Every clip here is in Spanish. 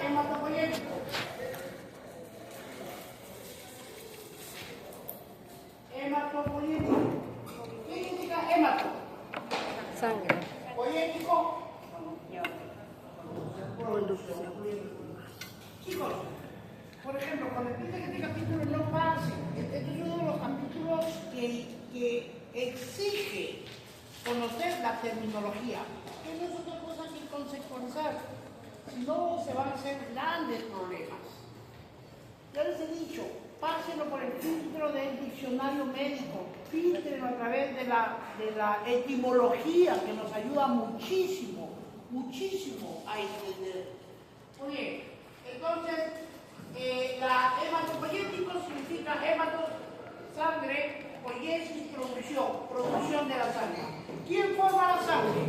hematopoyético. Hematopoyético. ¿Qué significa hemato? Sangre. Poyético. Chicos, por ejemplo, cuando empieza este capítulo no pase. Este es uno de los capítulos que exige conocer la terminología. Que no es otra cosa que conceptualizar. Si no, se van a hacer grandes problemas. Ya les he dicho, pásenlo por el filtro del diccionario médico, filtrenlo a través de la etimología, que nos ayuda muchísimo, muchísimo a entender. Muy bien, entonces, la hematopoyético significa hematos, sangre, poiesis, producción de la sangre. ¿Quién forma la sangre?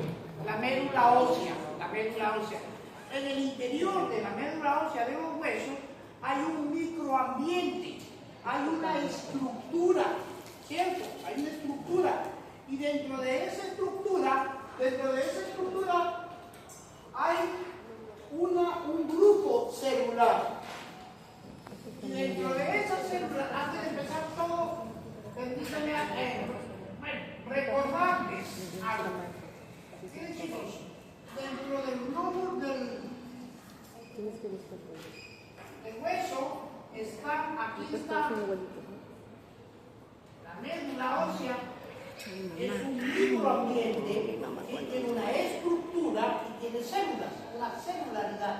La médula ósea, la médula ósea. En el interior de la médula ósea de los huesos hay un microambiente, hay una estructura, ¿cierto? Hay una estructura. Y dentro de esa estructura hay un grupo celular. Y dentro de esa célula, antes de empezar todo, permítanme recordarles algo. Miren, chicos, dentro del glóbulo del hueso aquí está la médula ósea. Es un microambiente que tiene una estructura y tiene células, una celularidad.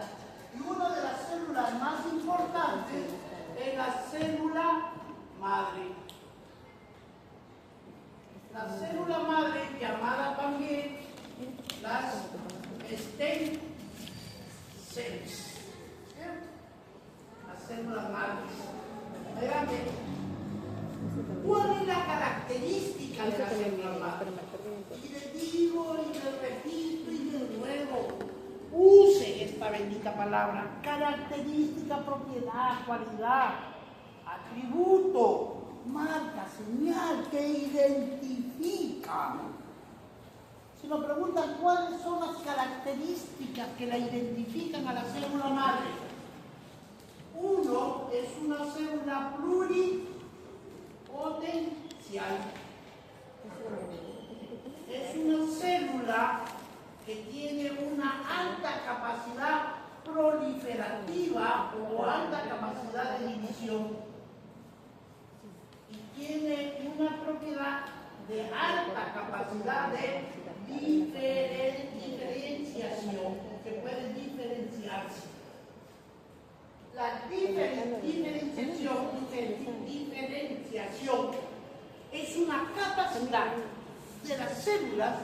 Y una de las células más importantes es la célula madre. La célula madre, llamada también las stem cells. Las células madres. Adelante. ¿Cuál es la característica de la célula madre? Y les digo, y les repito, y de nuevo, use esta bendita palabra. Característica, propiedad, cualidad, atributo, marca, señal que identifica. Si nos preguntan cuáles son las características que la identifican a la célula madre, uno es una célula pluripotencial. Es una célula que tiene una alta capacidad proliferativa o alta capacidad de división y tiene una propiedad de alta capacidad de diferenciación, que puede diferenciarse. La diferenciación es una capacidad de las células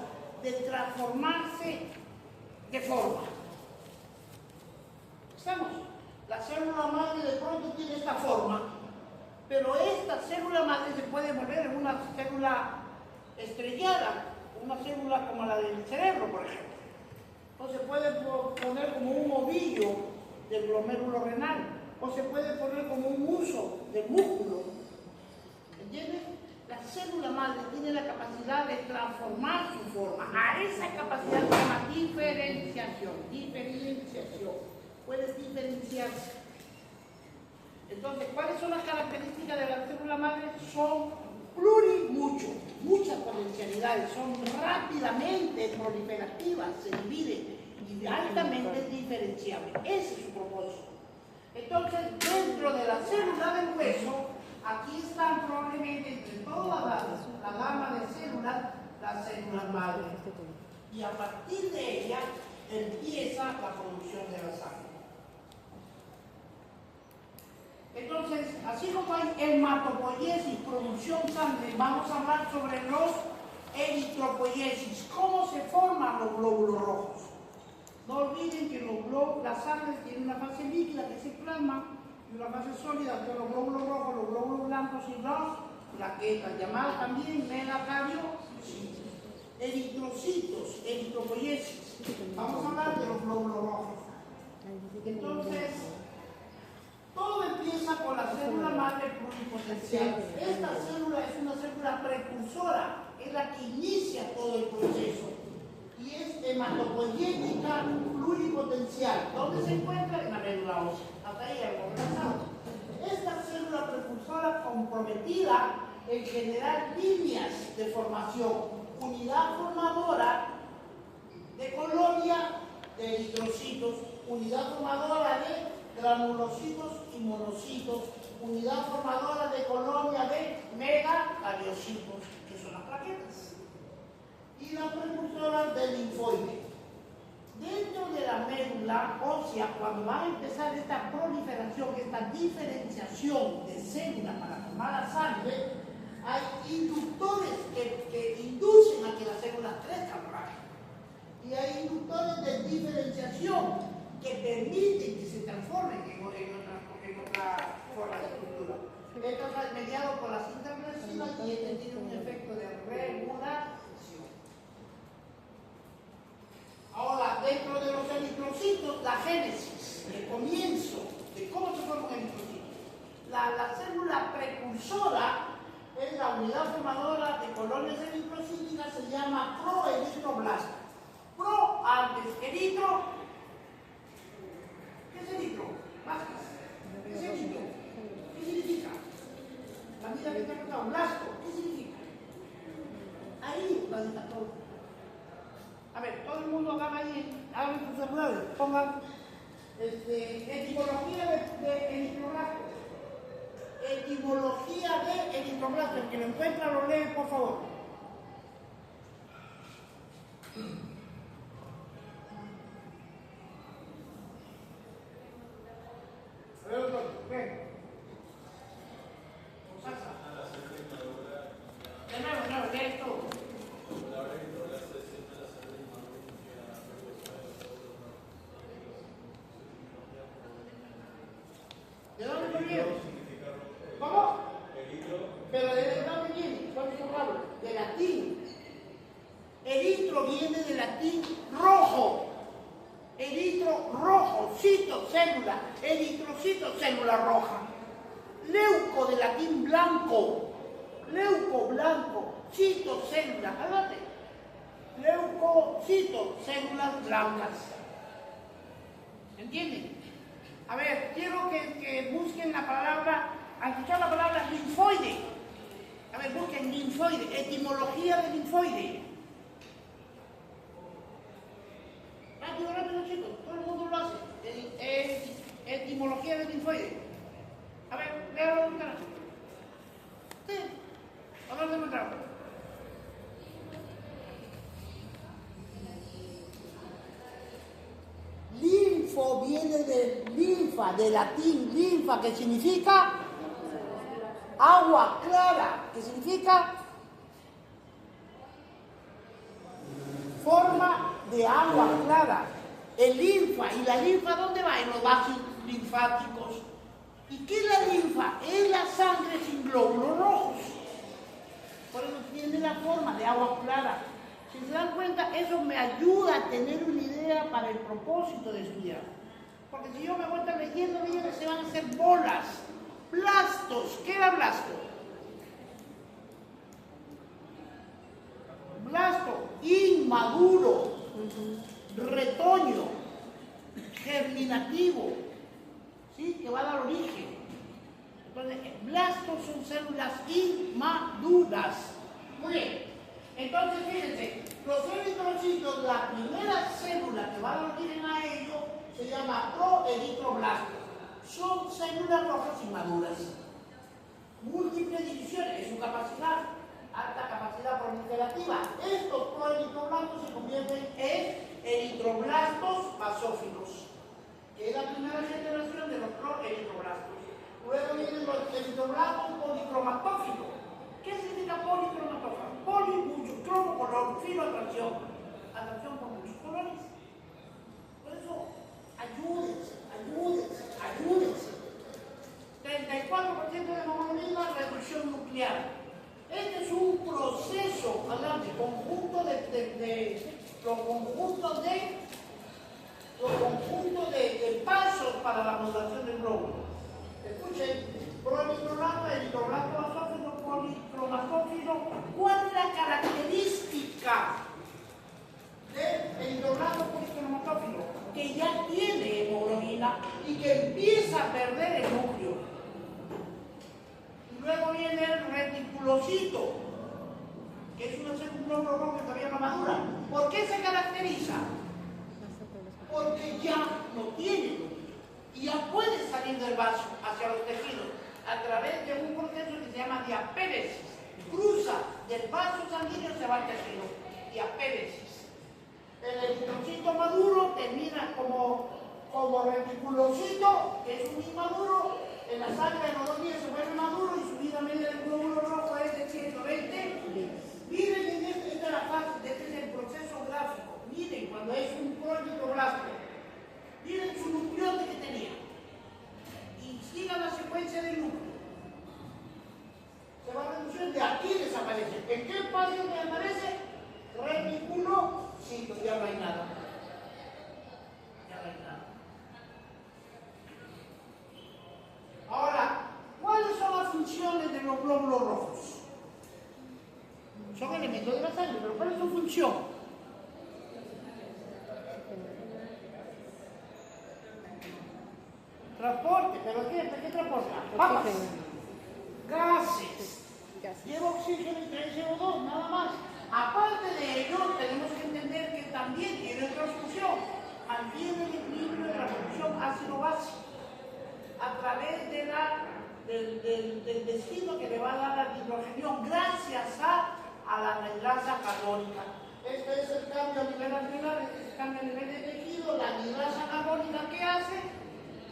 de transformarse de forma. ¿Estamos? La célula madre de pronto tiene esta forma, pero esta célula madre se puede volver en una célula estrellada, una célula como la del cerebro, por ejemplo. O se puede poner como un ovillo del glomérulo renal, o se puede poner como un huso del músculo. ¿Entiendes? La célula madre tiene la capacidad de transformar su forma. A esa capacidad se llama diferenciación. Puedes diferenciarse. Entonces, ¿cuáles son las características de la célula madre? Son muchas potencialidades, son rápidamente proliferativas, se dividen y altamente diferenciables. Ese es su propósito. Entonces, dentro de la célula del hueso, aquí están probablemente entre toda la gama de células, las células madre. Y a partir de ella empieza la producción de la sangre. Entonces, así como hay hematopoiesis, producción sangre, vamos a hablar sobre los eritropoiesis. ¿Cómo se forman los glóbulos rojos? No olviden que la sangre tiene una fase líquida que se plasma y una fase sólida, que los glóbulos rojos, los glóbulos blancos y las plaquetas, llamadas también metacariocitos. Eritrocitos, eritropoiesis. Vamos a hablar de los glóbulos rojos. Entonces, todo empieza con la célula madre pluripotencial. Esta célula es una célula precursora, es la que inicia todo el proceso. Y es hematopoyética pluripotencial. ¿Dónde se encuentra? En la médula célula ósea. Hasta ahí algo relacionado. Esta célula precursora comprometida en generar líneas de formación, unidad formadora de colonia de eritrocitos, unidad formadora de granulocitos y monocitos, unidad formadora de colonia de megacariocitos, que son las plaquetas, y la precursora del linfoide. Dentro de la médula ósea, cuando va a empezar esta proliferación, esta diferenciación de células para formar la sangre, hay inductores que inducen a que las células crezcan rápido. Y hay inductores de diferenciación que permiten que se transformen en otra forma de estructura. Esto es mediado por las interrelaciones y este tiene un efecto de regulación. Ahora, dentro de los eritrocitos, la génesis, el comienzo de cómo se forma un eritrocito. La célula precursora es la unidad formadora de colonias eritrocíticas, se llama proeritroblasto. Pro antes, eritro. ¿Qué es eritro? Vázquez. ¿Qué es eritro? ¿Qué significa? La vida que te ha contado, blasto. ¿Qué significa? Ahí va a estar todo. A ver, todo el mundo hagan ahí, hagan sus celulares, pongan etimología de eritroblasto. Etimología de eritroblasto. El que lo encuentra lo lee, por favor. A ver, doctor, ven. Salsa. De nuevo, lee esto. ¿De dónde viene? ¿Cómo? Pero ¿de dónde viene? ¿Cuál es el palabra? De latín. Eritro viene de latín rojo. Eritro rojo, cito, célula. Eritrocito, célula roja. Leuco de latín blanco. Leuco, blanco. Cito, célula. Háblate. Leucocito, células blancas. ¿Entienden? A ver, quiero que busquen la palabra, al escuchar la palabra linfoide. A ver, busquen linfoide, etimología de linfoide. Rápido, rápido, chicos, todo el mundo lo hace. Etimología de linfoide. A ver, léalo de cara. Sí, a ver, ¿dónde encontramos? Linfo viene de linfa, de latín, linfa, que significa agua clara, que significa forma de agua clara. El linfa, ¿y la linfa dónde va? En los vasos linfáticos. ¿Y qué es la linfa? Es la sangre sin glóbulos rojos. Por eso tiene la forma de agua clara. Si se dan cuenta, eso me ayuda a tener una idea para el propósito de estudiar. Porque si yo me voy a estar leyendo, se van a hacer bolas, blastos. ¿Qué era blasto? Blasto, inmaduro, retoño, germinativo, ¿sí? Que va a dar origen. Entonces, blastos son células inmaduras. Muy bien. Entonces, fíjense, los eritrocitos, la primera célula que va a dar origen a ello se llama proeritroblasto. Son células rojas inmaduras. Múltiples divisiones, es su capacidad, alta capacidad proliferativa. Estos proeritroblastos se convierten en eritroblastos basófilos, que es la primera generación de los proeritroblastos. Luego vienen los eritroblastos policromatófilos. ¿Qué significa policromatófilo? Poli, mucho, cromo, color, filo, atracción. Atracción por muchos colores. Por eso, ayúdense. 34% de hemoglobina, reducción nuclear. Este es un proceso, adelante, conjunto de pasos para la modulación del glóbulo. Escuchen, proeritroblasto, eritroblasto basófilo, policromatófilo. ¿Cuál es la característica del eritroblasto policromatófilo? Que ya tiene hemoglobina y que reticulocito, que es una célula glóbulo rojo que todavía no madura. ¿Por qué se caracteriza? Porque ya no tiene glóbulo y ya puede salir del vaso hacia los tejidos a través de un proceso que se llama diapéresis. Cruza del vaso sanguíneo, se va al tejido. Diapéresis. El eritrocito maduro termina como reticulocito, que es un inmaduro. En la sangre en los 2 días se vuelve maduro y su vida media del glóbulo rojo es de 120. Miren, esta es la fase, este es el proceso gráfico. Miren, cuando es un crónico gráfico. Miren su nucleote que tenía. Y sigan la secuencia del núcleo. Se va reduciendo, de aquí desaparece. ¿En qué espacio desaparece? Reticulocito, ya no hay nada. Ya no hay nada. Ahora, ¿cuáles son las funciones de los glóbulos rojos? Son elementos de la sangre, pero ¿cuál es su función? Transporte, ¿pero qué transporta? Papas, gases, lleva oxígeno y trae CO2, nada más. Aparte de ello, tenemos que entender que también tiene otra función, mantiene el equilibrio de la producción ácido-base a través del destino que le va a dar la hidrogenión gracias a la anhidrasa carbónica. Este es el cambio a nivel alveolar, este es el cambio a nivel de tejido. La anhidrasa carbónica, ¿qué hace?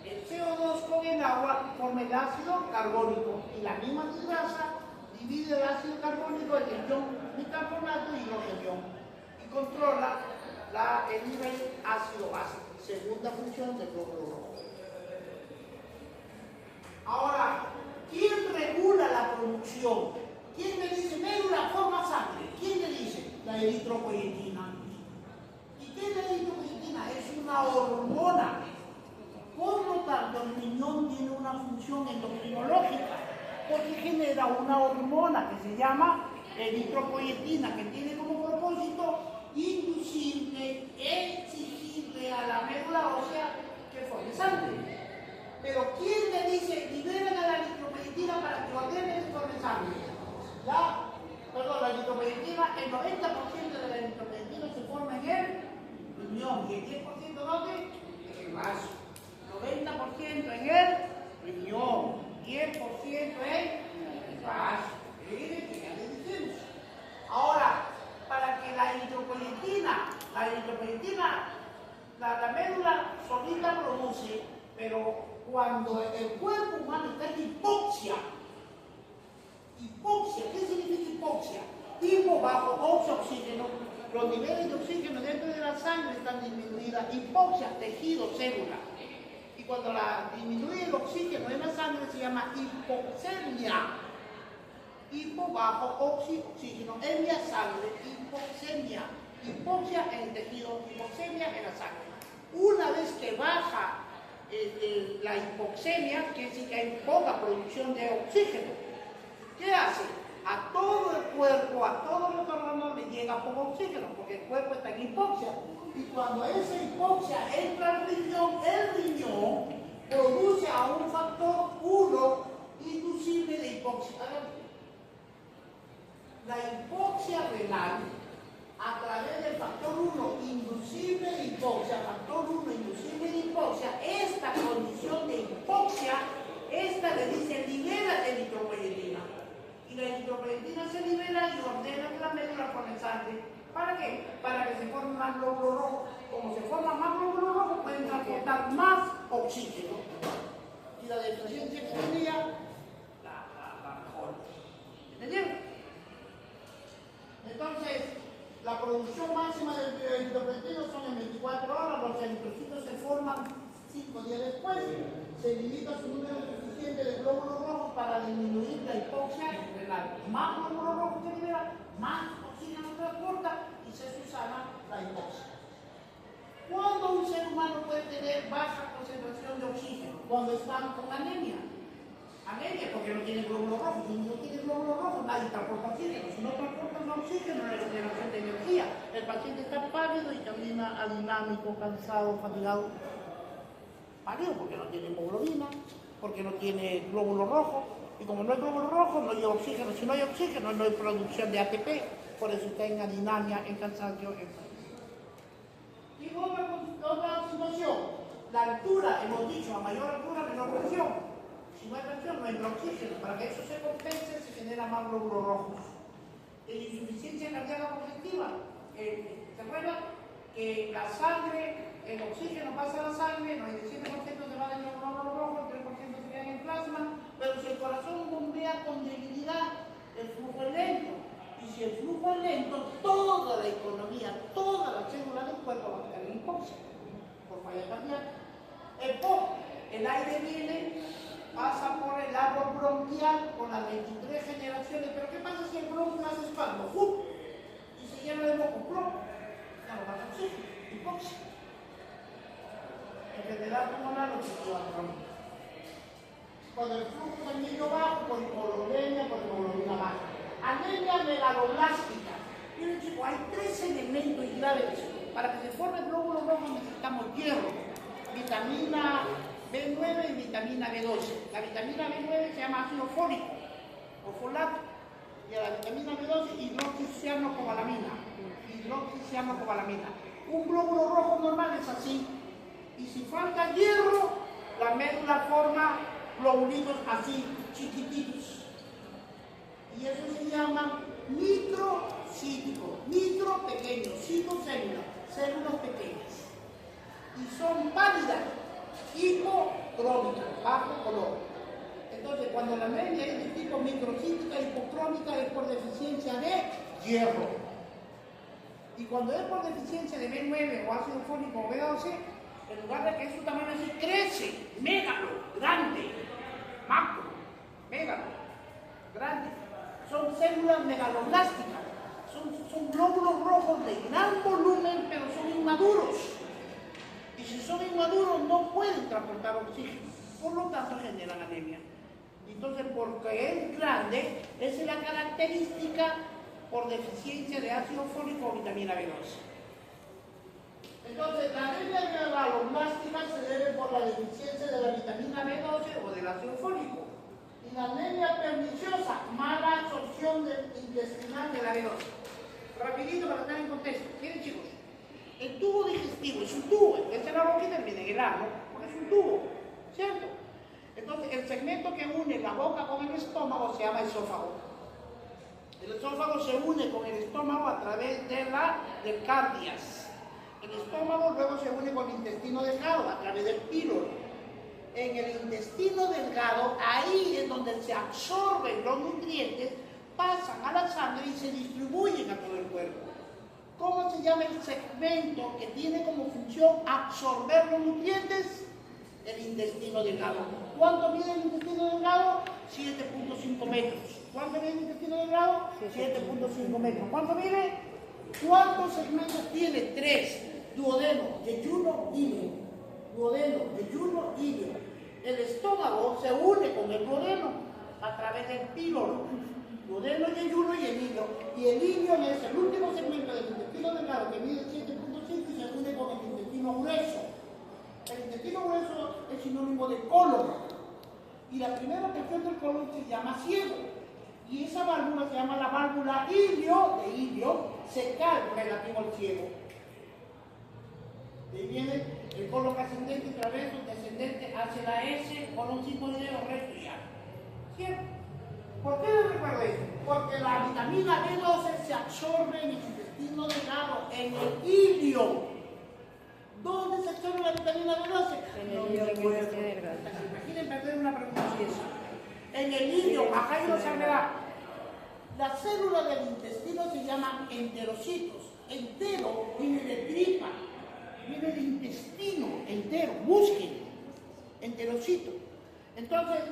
El CO2 con el agua forma el ácido carbónico y la misma anhidrasa divide el ácido carbónico en ion bicarbonato y hidrogenión y controla el nivel ácido-base. Segunda función del glóbulo rojo. Ahora, ¿quién regula la producción? ¿Quién le dice, médula, forma sangre? ¿Quién le dice? La eritropoyetina. ¿Y qué es la eritropoyetina? Es una hormona. Por lo tanto, el riñón tiene una función endocrinológica, porque genera una hormona que se llama eritropoyetina, que tiene como propósito inducirle, exigirle a la médula ósea que forme sangre. Pero ¿quién le dice, liberen a la eritropoyetina para que ordene el forme sangre? La eritropoyetina, el 90% de la eritropoyetina se forma en el riñón, y el 10% ¿dónde? En el vaso. 90% en el riñón, 10% en el vaso. Miren que ya les dijimos. Ahora, para que la eritropoyetina, la médula solita produce, pero cuando el cuerpo humano está en hipoxia, ¿qué significa hipoxia? Tipo bajo oxígeno, los niveles de oxígeno dentro de la sangre están disminuidos. Hipoxia, tejido, célula. Y cuando disminuye el oxígeno en la sangre se llama hipoxemia. Hipo bajo oxígeno, emia sangre, hipoxemia. Hipoxia en el tejido, hipoxemia en la sangre. Una vez que baja la hipoxemia, quiere decir que hay poca producción de oxígeno. ¿Qué hace? A todo el cuerpo, a todos los órganos le llega poco oxígeno, porque el cuerpo está en hipoxia. Y cuando esa hipoxia entra al riñón, el riñón produce a un factor 1 inducible de hipoxia. La hipoxia renal, a través del factor 1 inducible de hipoxia, factor 1 inducible de hipoxia, esta condición de hipoxia, esta le dice libera eritropoyetina. Y la eritropoyetina se libera y ordena que la médula forme sangre. ¿Para qué? Para que se forme más glóbulo rojo. Como se forma más glóbulo rojo, pueden transportar más oxígeno. Y la deficiencia que tenía, la mejor. ¿Entendieron? Entonces, la producción máxima de eritropoyetina son en 24 horas. Los eritrocitos se forman 5 días después. Se limita su número suficiente de glóbulos rojos para disminuir la hipoxia renal. Más glóbulos rojos se libera, más oxígeno transporta y se susana la hipoxia. ¿Cuándo un ser humano puede tener baja concentración de oxígeno? Cuando están con anemia. Anemia porque no tiene glóbulos rojos. Si no tiene glóbulos rojos, nadie transporta oxígeno. Si no transportan oxígeno, no hay generación de energía. El paciente está pálido y camina adinámico, cansado, fatigado. Pálido porque no tiene hemoglobina, porque no tiene glóbulos rojos. Y como no hay glóbulos rojos, no hay oxígeno. Si no hay oxígeno, no hay producción de ATP. Por eso está en adinamia, en cansancio, en fatiga. Y otra situación, la altura, hemos dicho, a mayor altura, menor presión. Si no hay presión, no entra oxígeno. Para que eso se compense, se generan más glóbulos rojos. Insuficiencia cardíaca congestiva. ¿Se acuerdan? Que la sangre, el oxígeno pasa a la sangre, 97% se va en los glóbulos rojos, 3% se queda en el plasma, pero si el corazón bombea con debilidad, el flujo es lento. Y si el flujo es lento, toda la economía, todas las células del cuerpo van a estar en hipoxia, por falla cardíaca. El aire viene, pasa por el árbol bronquial con las 23 generaciones, pero ¿qué pasa si el bronquio hace espasmo? ¡Uf! Y se llena de moco, ¡plum! Ya no pasa oxígeno, hipoxia. Enfermedad pulmonar obstructiva crónica. Cuando el flujo sanguíneo bajo, por hipovolemia, por hemoglobina baja. Anemia megaloblástica. Miren chicos, hay 3 elementos graves. Para que se forme el glóbulo rojo necesitamos hierro, vitamina B9 y vitamina B12. La vitamina B9 se llama ácido fólico o folato. Y a la vitamina B12 hidroxicianocobalamina. Hidroxicianocobalamina. Un glóbulo rojo normal es así. Y si falta hierro, la médula forma globulitos así, chiquititos. Y eso se llama microcítico, micro pequeño, citocélula, células pequeñas. Y son válidas, hipocrómicas, bajo color. Entonces, cuando la anemia es de tipo microcítica, hipocrómica, es por deficiencia de hierro. Y cuando es por deficiencia de B9 o ácido fólico o B12, en lugar de que es su tamaño así, crece, megalo, grande, macro, megalo, grande. Son células megaloblásticas, son glóbulos rojos de gran volumen, pero son inmaduros. Y si son inmaduros, no pueden transportar oxígeno, por lo tanto generan anemia. Entonces, porque es grande, esa es la característica por deficiencia de ácido fólico o vitamina B12. Entonces, la anemia megaloblástica se debe por la deficiencia de la vitamina B12 o del ácido fólico. Y la anemia perniciosa, mala absorción intestinal de la B12. Rapidito para estar en contexto. Miren chicos, el tubo digestivo es un tubo, es la boca y termina en el ano, porque es un tubo, ¿cierto? Entonces, el segmento que une la boca con el estómago se llama esófago. El esófago se une con el estómago a través de del cardias. El estómago luego se une con el intestino delgado a través del píloro. En el intestino delgado, ahí es donde se absorben los nutrientes, pasan a la sangre y se distribuyen a todo el cuerpo. ¿Cómo se llama el segmento que tiene como función absorber los nutrientes? El intestino delgado. ¿Cuánto mide el intestino delgado? 7.5 metros. ¿Cuánto mide el intestino delgado? 7.5 metros. ¿Cuánto mide? ¿Cuántos segmentos tiene? 3. Duodeno, yeyuno, ilio. Duodeno, yeyuno, ilio. El estómago se une con el duodeno a través del píloro. Duodeno, yeyuno y el ilio. Y el ilio es el último segmento del intestino delgado que mide 7.5 y se une con el intestino grueso. El intestino grueso es sinónimo de colon. Y la primera porción del colon se llama ciego. Y esa válvula se llama la válvula ilio, de ilio, secal relativo al ciego. De ahí viene el colon ascendente y traverso, descendente hacia la S, colon sigmoideo, recto y alto. ¿Cierto? ¿Por qué les recuerdo esto? Porque la vitamina B12 se absorbe en el intestino delgado, en el ilio. ¿Dónde se absorbe la vitamina B12? En el ilio delgado. Imaginen perder una pregunta así eso. En el ilio, acá hay una sangredad. Las células del intestino se llaman enterocitos. Entero viene de tripa, viene del intestino entero, busquen, enterocito. Entonces,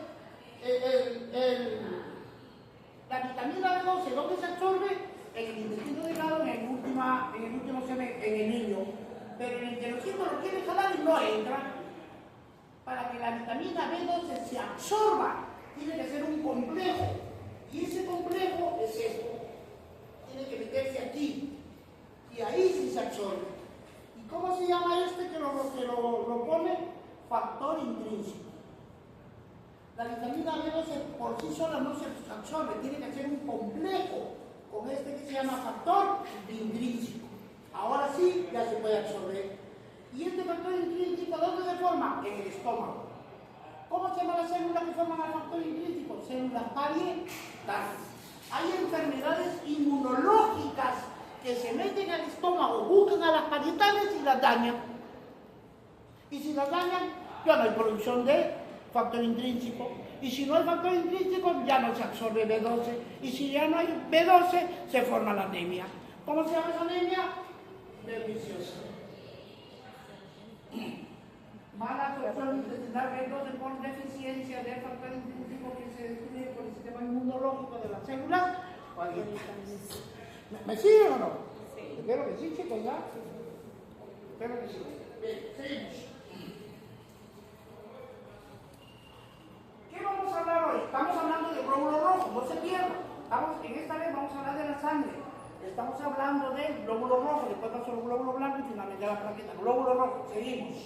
la vitamina B12, ¿dónde se absorbe? En el intestino delgado, en el último segmento, en el ilio. Pero el enterocito lo quiere jalar y no entra. Para que la vitamina B12 se absorba, tiene que ser un complejo. Y ese complejo es esto. Tiene que meterse aquí. Y ahí sí se absorbe. ¿Y cómo se llama este que lo pone? Factor intrínseco. La vitamina B12 por sí sola no se absorbe, tiene que hacer un complejo con este que se llama factor intrínseco. Ahora sí, ya se puede absorber. ¿Y este factor intrínseco dónde se forma? En el estómago. ¿Cómo se llama las células que forman el factor intrínseco? Células parietales. Hay enfermedades inmunológicas que se meten al estómago, buscan a las parietales y las dañan. Y si las dañan, ya no hay producción de factor intrínseco. Y si no hay factor intrínseco, ya no se absorbe B12. Y si ya no hay B12, se forma la anemia. ¿Cómo se llama esa anemia? Deficiosa. Mala absorción intestinal B12 por deficiencia del factor intrínseco que se destruye por el sistema inmunológico de las células. ¿Me siguen o no? Sí. Espero que sí, chicos, ¿ya? Espero que sí. Bien, seguimos. ¿Qué vamos a hablar hoy? Estamos hablando del glóbulo rojo, no se pierdan. En esta vez vamos a hablar de la sangre. Estamos hablando del glóbulo rojo, después pasó el glóbulo blanco y finalmente la plaqueta. Glóbulo rojo, seguimos.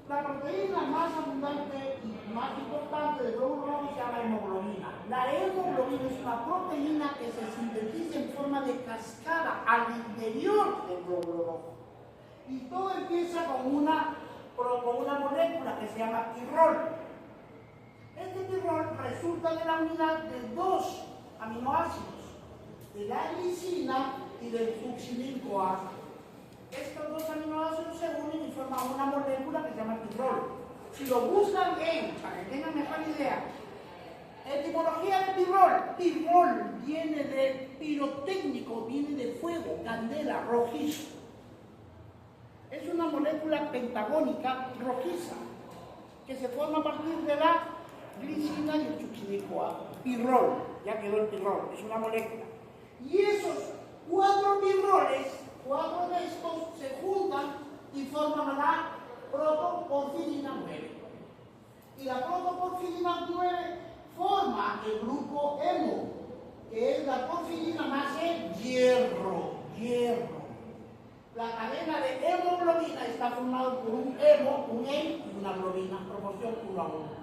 La proteína más abundante y más importante del glóbulo rojo se llama hemoglobina. La hemoglobina es una proteína que se sintetiza en forma de cascada al interior del glóbulo rojo. Y todo empieza con una molécula que se llama pirrol. Este pirrol resulta de la unidad de dos aminoácidos, de la glicina y del succinil-CoA. Estos dos aminoácidos se unen y forman una molécula que se llama pirrol. Si lo buscan bien, para que tengan mejor idea, etimología de pirrol viene de pirotécnico, viene de fuego, candela, rojizo. Es una molécula pentagónica rojiza que se forma a partir de la glicina y el succinil-CoA. Pirrol, ya quedó el pirrol, es una molécula. Y esos cuatro pirroles, cuatro de estos se juntan y forman la protoporfirina 9. Y la protoporfirina 9 forma el grupo hemo, que es la porfirina más el hierro. La cadena de hemoglobina está formada por un hemo, un hem y una globina, proporción 1 a 1.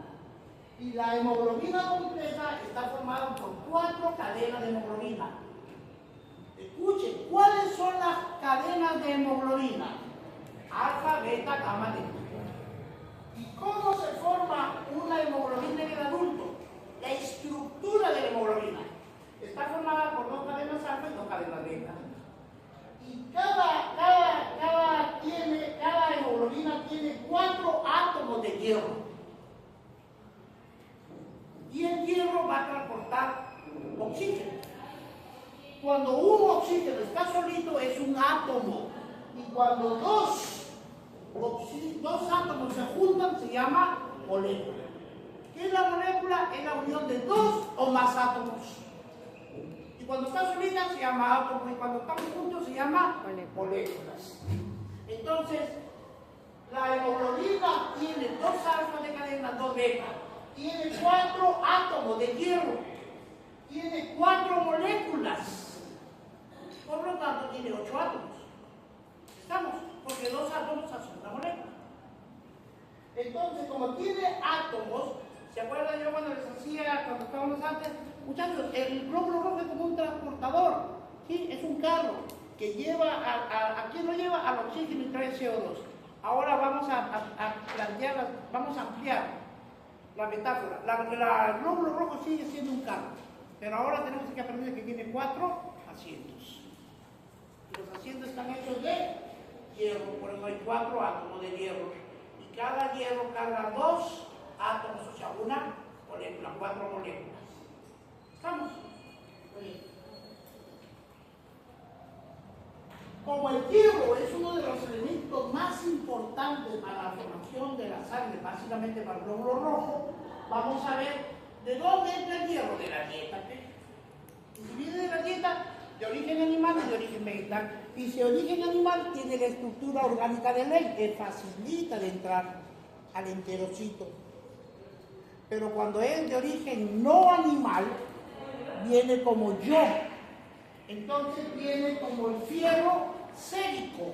Y la hemoglobina completa está formada por 4 cadenas de hemoglobina. Escuchen, ¿cuáles son las cadenas de hemoglobina? Alfa, beta, gamma, delta. ¿Y cómo se forma una hemoglobina en el adulto? La estructura de la hemoglobina está formada por 2 cadenas alfa y 2 cadenas beta. Y cada hemoglobina tiene 4 átomos de hierro. Y el hierro va a transportar oxígeno. Cuando un oxígeno está solito es un átomo. Y cuando dos átomos se juntan se llama molécula. ¿Qué es la molécula? Es la unión de 2 o más átomos. Y cuando está solita se llama átomo y cuando están juntos se llama moléculas. Entonces, la hemoglobina tiene 2 alfa de cadena, 2 beta. Tiene 4 átomos de hierro. Tiene 4 moléculas. Por lo tanto, tiene 8 átomos. ¿Estamos? Porque 2 átomos hacen una molécula. Entonces, como tiene átomos, ¿se acuerdan yo cuando les hacía, cuando estábamos antes? Muchachos, el glóbulo rojo es como un transportador, ¿sí? Es un carro que lleva ¿a quién lo lleva? Al oxígeno y trae CO2. Ahora vamos a plantear, vamos a ampliar la metáfora. El glóbulo rojo sigue siendo un carro, pero ahora tenemos que aprender que tiene 4 asientos. Los asientos están hechos de hierro, por eso hay 4 átomos de hierro. Y cada hierro carga 2 átomos, o sea, una molécula, 4 moléculas. ¿Estamos? Muy bien. Como el hierro es uno de los elementos más importantes para la formación de la sangre, básicamente para el glóbulo rojo, vamos a ver de dónde entra el hierro, de la dieta. Y si viene de la dieta, de origen animal y de origen vegetal. Y si origen animal tiene la estructura orgánica de ley, que facilita de entrar al enterocito. Pero cuando es de origen no animal, viene como yo. Entonces viene como el fierro sérico.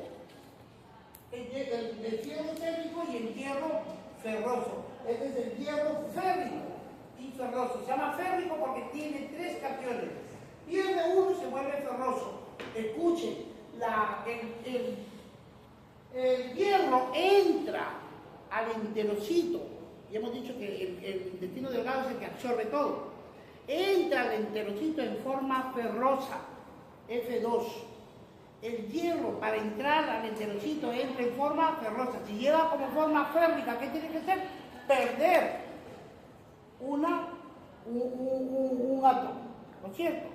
El fierro sérico y el hierro ferroso. Este es el hierro férrico y ferroso. Se llama férrico porque tiene 3 cationes. Pierde uno y se vuelve ferroso. Escuchen, el hierro entra al enterocito. Y hemos dicho que el intestino delgado es el que absorbe todo. Entra al enterocito en forma ferrosa, F2. El hierro para entrar al enterocito entra en forma ferrosa. Si lleva como forma férrica, ¿qué tiene que ser? Perder un átomo, ¿no es cierto?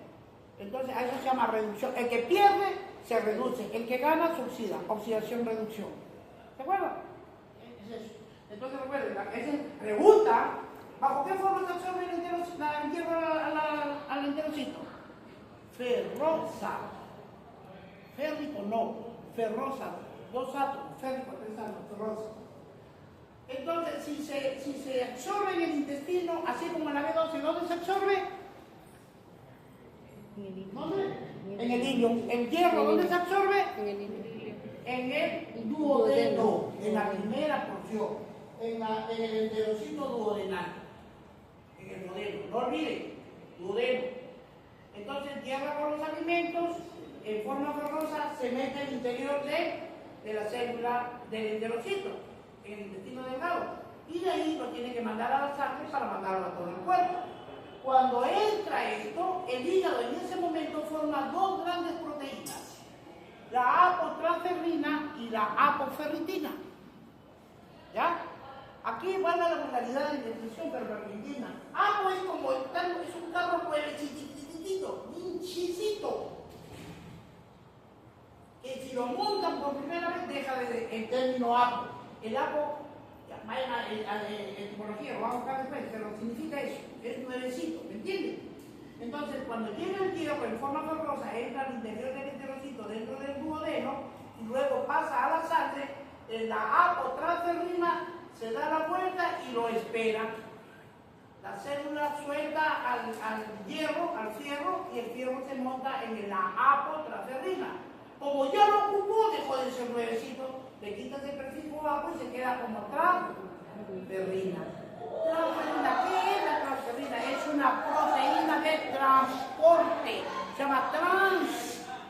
Entonces a eso se llama reducción. El que pierde se reduce, el que gana se oxida, oxidación-reducción. ¿De acuerdo? Es eso. Entonces recuerden, pregunta, ¿bajo qué forma se absorbe el hierro al enterocito? Ferrosa. Férrico no, ferrosa, 2 átomos, férrico, 3 átomos, ferrosa. Entonces, si se absorbe en el intestino, así como en la B12, ¿dónde se absorbe? ¿Dónde? En el ilium. ¿El hierro dónde se absorbe? En el ilium. En el duodeno, en la primera porción, en el enterocito duodenal, en el duodeno. No olviden, duodeno. Entonces, hierro por los alimentos, en forma ferrosa, se mete al interior de la célula del enterocito, en el intestino delgado. Y de ahí lo tiene que mandar a la sangre para mandarlo a todo el cuerpo. Cuando entra esto, el hígado en ese momento forma 2 grandes proteínas, la apotransferrina y la apoferritina. ¿Ya? Aquí valga la vulgaridad de definición, pero argentina. Apo es como es un carro chiquitito, hinchicito, que si lo montan por primera vez deja el término apo. El apo, en etimología lo vamos a buscar después, pero significa eso, es nuevecito, ¿me entienden? Entonces, cuando llega el hierro en forma ferrosa, entra al interior del enterocito dentro del duodeno y luego pasa a la sangre, la apotransferrina se da la vuelta y lo espera. La célula suelta al hierro, al fierro, y el fierro se monta en la apotransferina. Como ya lo ocupó, dejó de ser nuevecito, le quitas el prefijo apo y se queda como transferrina. Transferina, ¿qué es la transferina? Es una proteína de transporte. Se llama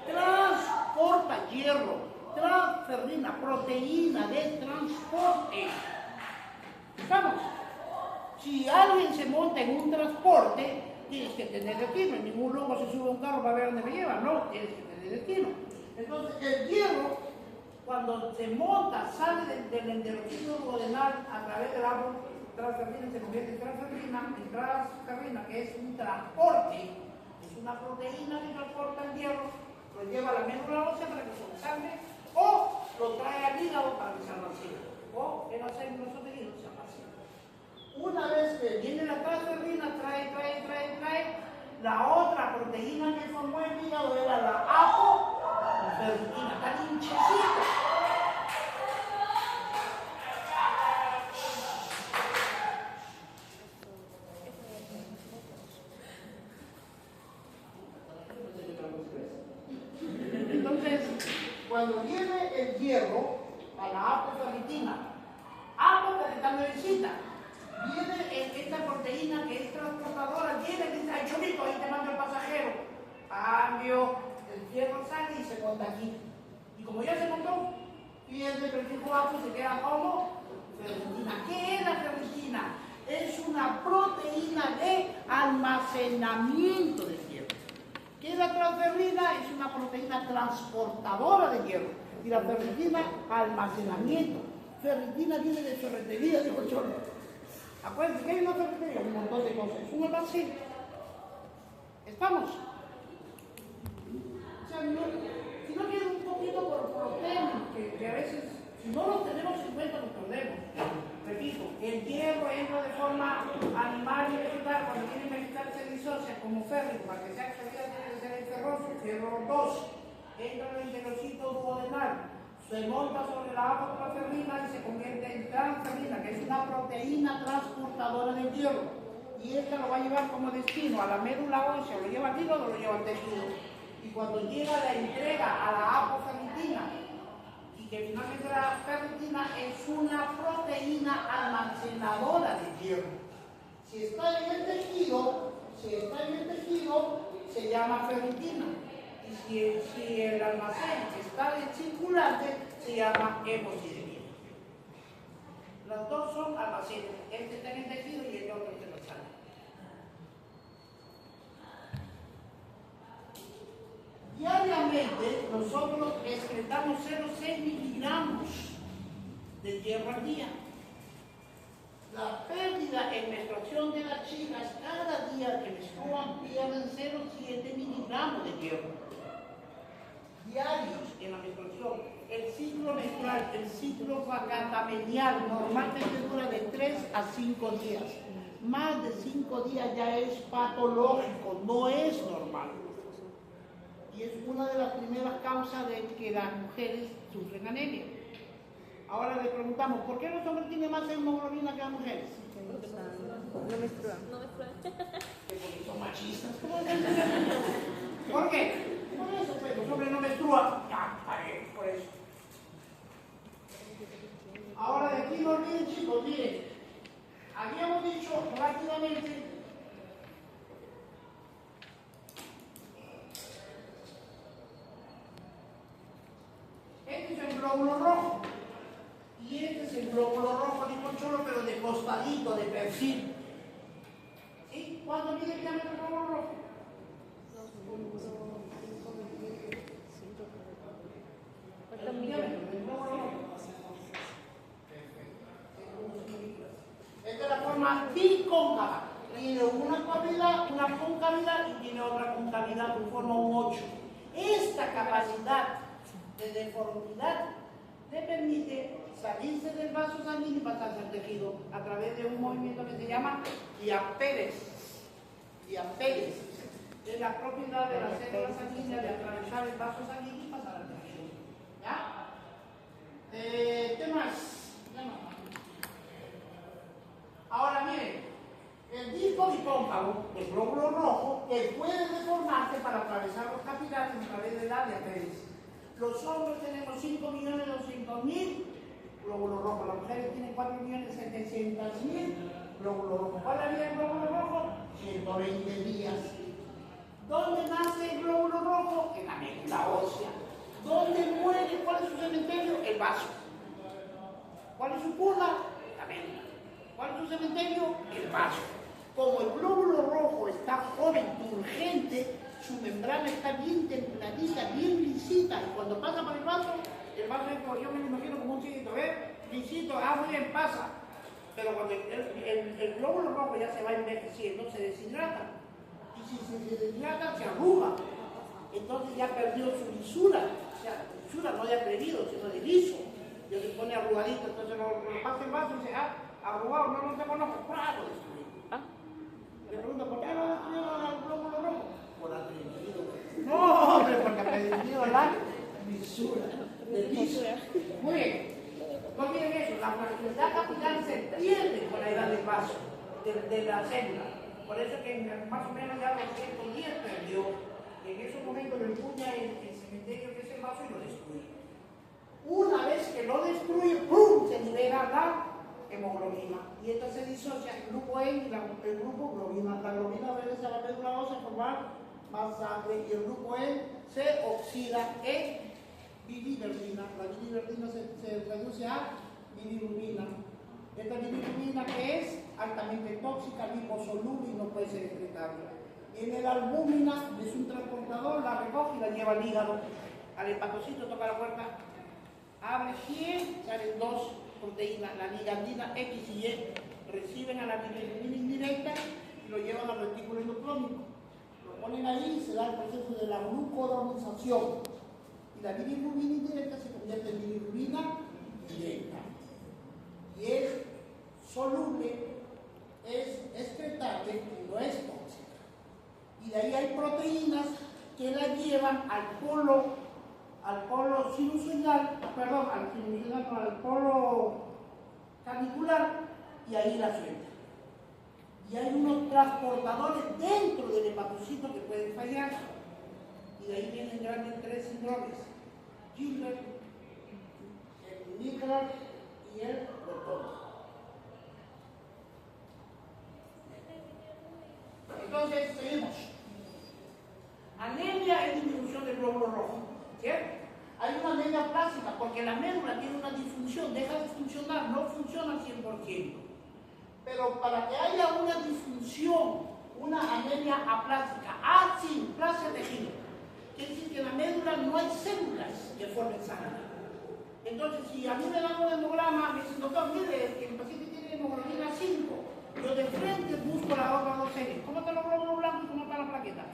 transporta hierro. Transferina, proteína de transporte. ¿Estamos? Si alguien se monta en un transporte, tienes que tener destino. Ningún loco se sube a un carro para ver dónde me lleva. No, tienes que tener destino. Entonces, el hierro, cuando se monta, sale del enterocito duodenal a través del árbol transferrina, se convierte en transferrina, que es un transporte, es una proteína que transporta el hierro, lo lleva a la médula ósea para que se sangre, o lo trae al hígado para que se almacene, o en los células o tejidos se almacena. Una vez que viene la transferrina, trae, la otra proteína que formó el hígado era la apoferritina, tan hinchecita. Entonces, cuando viene el hierro a la apoferritina nuevecita, viene esta proteína que es transportadora, viene y dice, ay Cholito, ahí te mando el pasajero. Cambio, el hierro sale y se monta aquí. Y como ya se montó, pierde el prefijo apo y se queda como ferritina. ¿Qué es la ferritina? Es una proteína de almacenamiento de hierro. ¿Qué es la transferrina? Es una proteína transportadora de hierro. Y la ferritina, almacenamiento. Ferritina viene de ferretería, dijo Cholo. Acuérdense que hay una ferretería, un montón de cosas. Es un almacén. ¿Estamos? O sea, si no quieren un poquito por temas, que a veces, si no los tenemos en cuenta, los perdemos. Repito, el hierro entra de forma animal y vegetal. Cuando tiene vegetal se disocia como férrico. Para que sea absorbida tiene que ser el ferroso, ferro 2. Entra en el enterocito duodenal. Se monta sobre la apotransferrina y se convierte en transferrina, que es una proteína transportadora del hierro. Y esta lo va a llevar como destino a la médula ósea, lo lleva al hígado, lo lleva al tejido. Y cuando llega la entrega a la apoferritina, y que finalmente la ferritina es una proteína almacenadora hierro. Si está en el tejido, se llama ferritina. Y si el almacén está en circulante, se llama hemosiderina. Los dos son almacenes. Este está en el tejido y el otro está en la sangre. Diariamente nosotros excretamos 0,6 miligramos de hierro al día. La pérdida en menstruación de las chicas cada día que menstruan pierden 0,7 miligramos de hierro diarios en la menstruación. El ciclo menstrual, el ciclo vacatamenial normalmente dura de 3 a 5 días. Más de 5 días ya es patológico, no es normal. Y es una de las primeras causas de que las mujeres sufren anemia. Ahora le preguntamos, ¿por qué los hombres tienen más hemoglobina que las mujeres? No menstruan. Porque son machistas. ¿Por qué? Por eso, pues, los hombres no menstruan. Ya, por eso. Ahora de aquí no olviden, chicos, miren. Habíamos dicho rápidamente este es el glóbulo rojo. Y este es el glóbulo rojo de concholo, pero de costadito, de perfil. ¿Sí? ¿Cuánto mide el diámetro del glóbulo rojo? El diámetro del glóbulo rojo. Esta es la forma bicóncava. Tiene una concavidad y tiene otra concavidad, que forma un 8. Esta capacidad de deformidad le permite salirse del vaso sanguíneo y pasarse al tejido a través de un movimiento que se llama diapéresis. Diapéresis es la propiedad de las células sanguíneas de atravesar el vaso sanguíneo y pasar al tejido. ¿Ya? ¿Qué más? Ahora miren, el disco bicóncavo, el glóbulo rojo, que puede deformarse para atravesar los capilares a través de la diapéresis. Los hombres tenemos 5.200.000 glóbulos rojos, las mujeres tienen 4.700.000 glóbulos rojos. ¿Cuál es la vida del glóbulo rojo? 120 días. ¿Dónde nace el glóbulo rojo? En la médula ósea. ¿Dónde muere? ¿Cuál es su cementerio? El vaso. ¿Cuál es su curva? La médula. ¿Cuál es su cementerio? El vaso. Como el glóbulo rojo está joven, turgente, su membrana está bien templadita, bien lisita, y cuando pasa por el vaso es yo me lo imagino como un chiquito, ¿ves? Lisito, muy bien, pasa. Pero cuando el glóbulo rojo ya se va envejeciendo, se deshidrata. Y si se deshidrata, se arruga. Entonces ya perdió su lisura. O sea, lisura no de atrevido, sino de liso. Ya se pone arrugadito, entonces lo pasa el vaso y dice, arrugado, no te conozco, claro, destruido. Le pregunto, ¿por qué no destruyeron al glóbulo rojo? Por atrevido. No, hombre, porque atrevido la lisura. De lisura. Muy bien. No olviden eso, la fragilidad capilar se pierde con la edad del vaso, de la célula. Por eso que más o menos ya a los 110 perdió. Y en esos momentos le empuña el cementerio que es el vaso y lo destruye. Una vez que lo destruye, ¡pum!, se libera la hemoglobina. Y esta se disocia el grupo E y el grupo globina. La globina regresa a la médula ósea a formar más sangre y el grupo E se oxida en biliverdina. La biliverdina se reduce a bilirrubina. Esta bilirrubina que es altamente tóxica, liposoluble y no puede ser excretable. Viene la albúmina, es un transportador, la recoge y la lleva al hígado. Al hepatocito toca la puerta, abre 100, salen dos proteínas, la ligandina X y Y, reciben a la bilirrubina indirecta y lo llevan al retículo endoplámico. Lo ponen ahí y se da el proceso de la glucuronización. Y la bilirrubina indirecta se convierte en bilirrubina directa. Y es soluble, es excretable y no es tóxica. Y de ahí hay proteínas que la llevan al polo sinusoidal, perdón, al polo canicular, y ahí la suelta. Y hay unos transportadores dentro del hepatocito que pueden fallar. Y de ahí vienen grandes 3 síndromes: Gilbert, el Nicholas y el Bertone. Entonces, seguimos. Anemia es disminución del glóbulo rojo, ¿cierto? Hay una anemia plástica porque la médula tiene una disfunción, deja de funcionar, no funciona al 100%. Pero para que haya una disfunción, una anemia aplástica, asimplasia tejido, quiere decir que en la médula no hay células que formen sangre. Entonces, si a mí me dan un hemograma, me dicen, doctor, mire, que el paciente tiene hemoglobina 5, yo de frente busco las otras dos series. ¿Cómo están los glóbulos blancos y cómo está la plaqueta?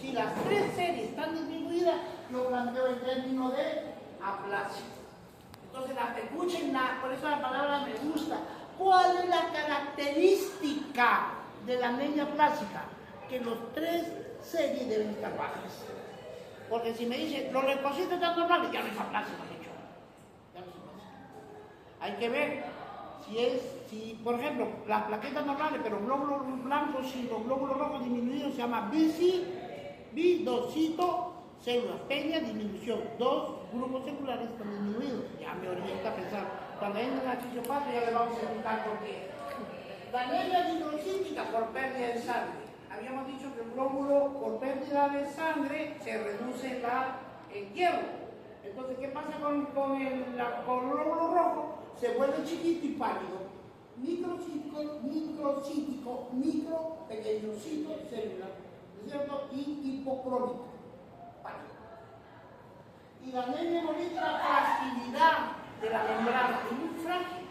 Si las tres series están disminuidas, yo planteo el término de aplasia. Entonces, escuchen, por eso la palabra me gusta. ¿Cuál es la característica de la anemia plástica? Que los tres series deben estar bajas. Porque si me dicen, los leucocitos están normales, ya no es aplasia, me han dicho. Ya no es aplasia. Hay que ver si, por ejemplo, las plaquetas normales, pero glóbulos blancos y los glóbulos rojos disminuidos se llama bidocito células, pequeña disminución, 2 grupos celulares están disminuidos. Ya me orienta a pensar, cuando hay una fisiopatía ya le vamos a explicar por qué. La anemia hidrocítica por pérdida de sangre. Habíamos dicho que el glóbulo por pérdida de sangre se reduce el hierro. Entonces, ¿qué pasa con el glóbulo rojo? Se vuelve chiquito y pálido. Microcítico, pequeñocito, célula, ¿no es cierto? Y hipocrónico, pálido. Y la anemia hemolítica, la fragilidad de la membrana, es muy frágil.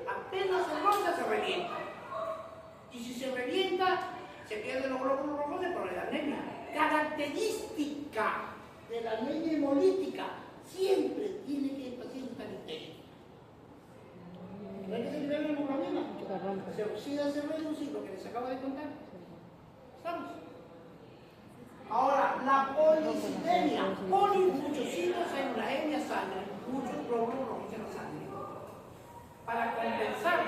Apenas se roza, se revienta. Y si se revienta, se pierden los glóbulos rojos, se produce la anemia. Característica de la anemia hemolítica, siempre tiene que el paciente estar intenso. ¿Ven que se libera la hemoglobina? Se oxida, se reduce, lo que les acabo de contar. ¿Estamos? Ahora, la policitemia. Muchos ciclos en la etnia sangre, muchos glóbulos rojos en la sangre. Para compensar.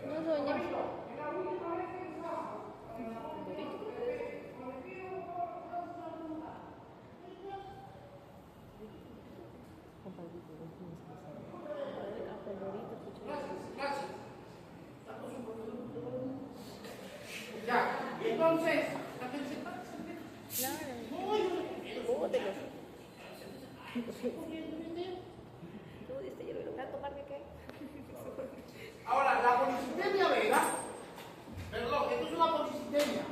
No, doña. Gracias. Ya, entonces, ahora, la policitemia vera, perdón, esto es una policitemia,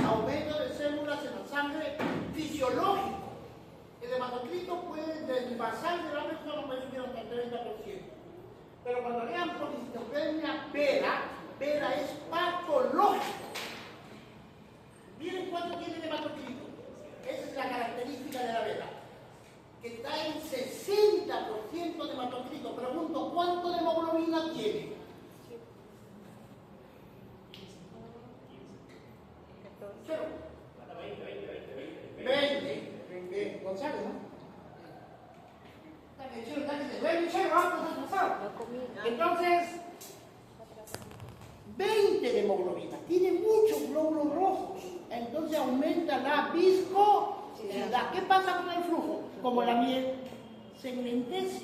aumento de células en la sangre fisiológico. El hematocrito puede desfasar de la persona, puede subir hasta el 30%. Pero cuando lean policitemia vera es patológico. Miren cuánto tiene el hematocrito. Esa es la característica de la vera. Que está en 60% de hematocrito. Pregunto, ¿cuánto de hemoglobina tiene? 0. 20. González, ¿no? Entonces, 20 de hemoglobina. Tiene muchos glóbulos rojos. Entonces aumenta la viscosidad. ¿Qué pasa con el flujo? Como la miel, se enlentece.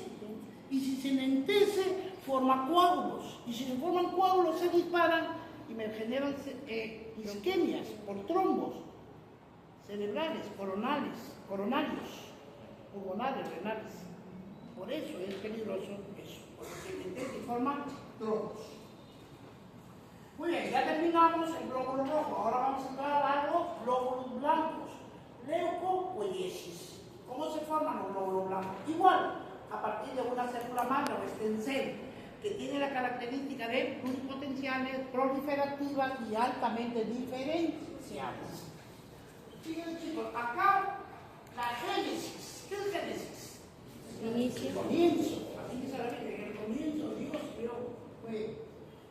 Y si se enlentece, forma coágulos. Y si se forman coágulos, se disparan y me generan isquemias por trombos cerebrales, coronarios, pulmonares, renales. Por eso es peligroso eso, porque se enlentece y forma trombos. Muy bien, ya terminamos el glóbulo rojo. Ahora vamos a entrar a los glóbulos blancos. Leucopoiesis. ¿Cómo se forman los glóbulos blancos? Igual, a partir de una célula madre o stem cell, que tiene la característica de pluripotenciales, proliferativas y altamente diferenciadas. Fíjense, chicos, acá la génesis. ¿Qué es génesis? Inicio. El comienzo. Así dice la Biblia, en el comienzo Dios creó.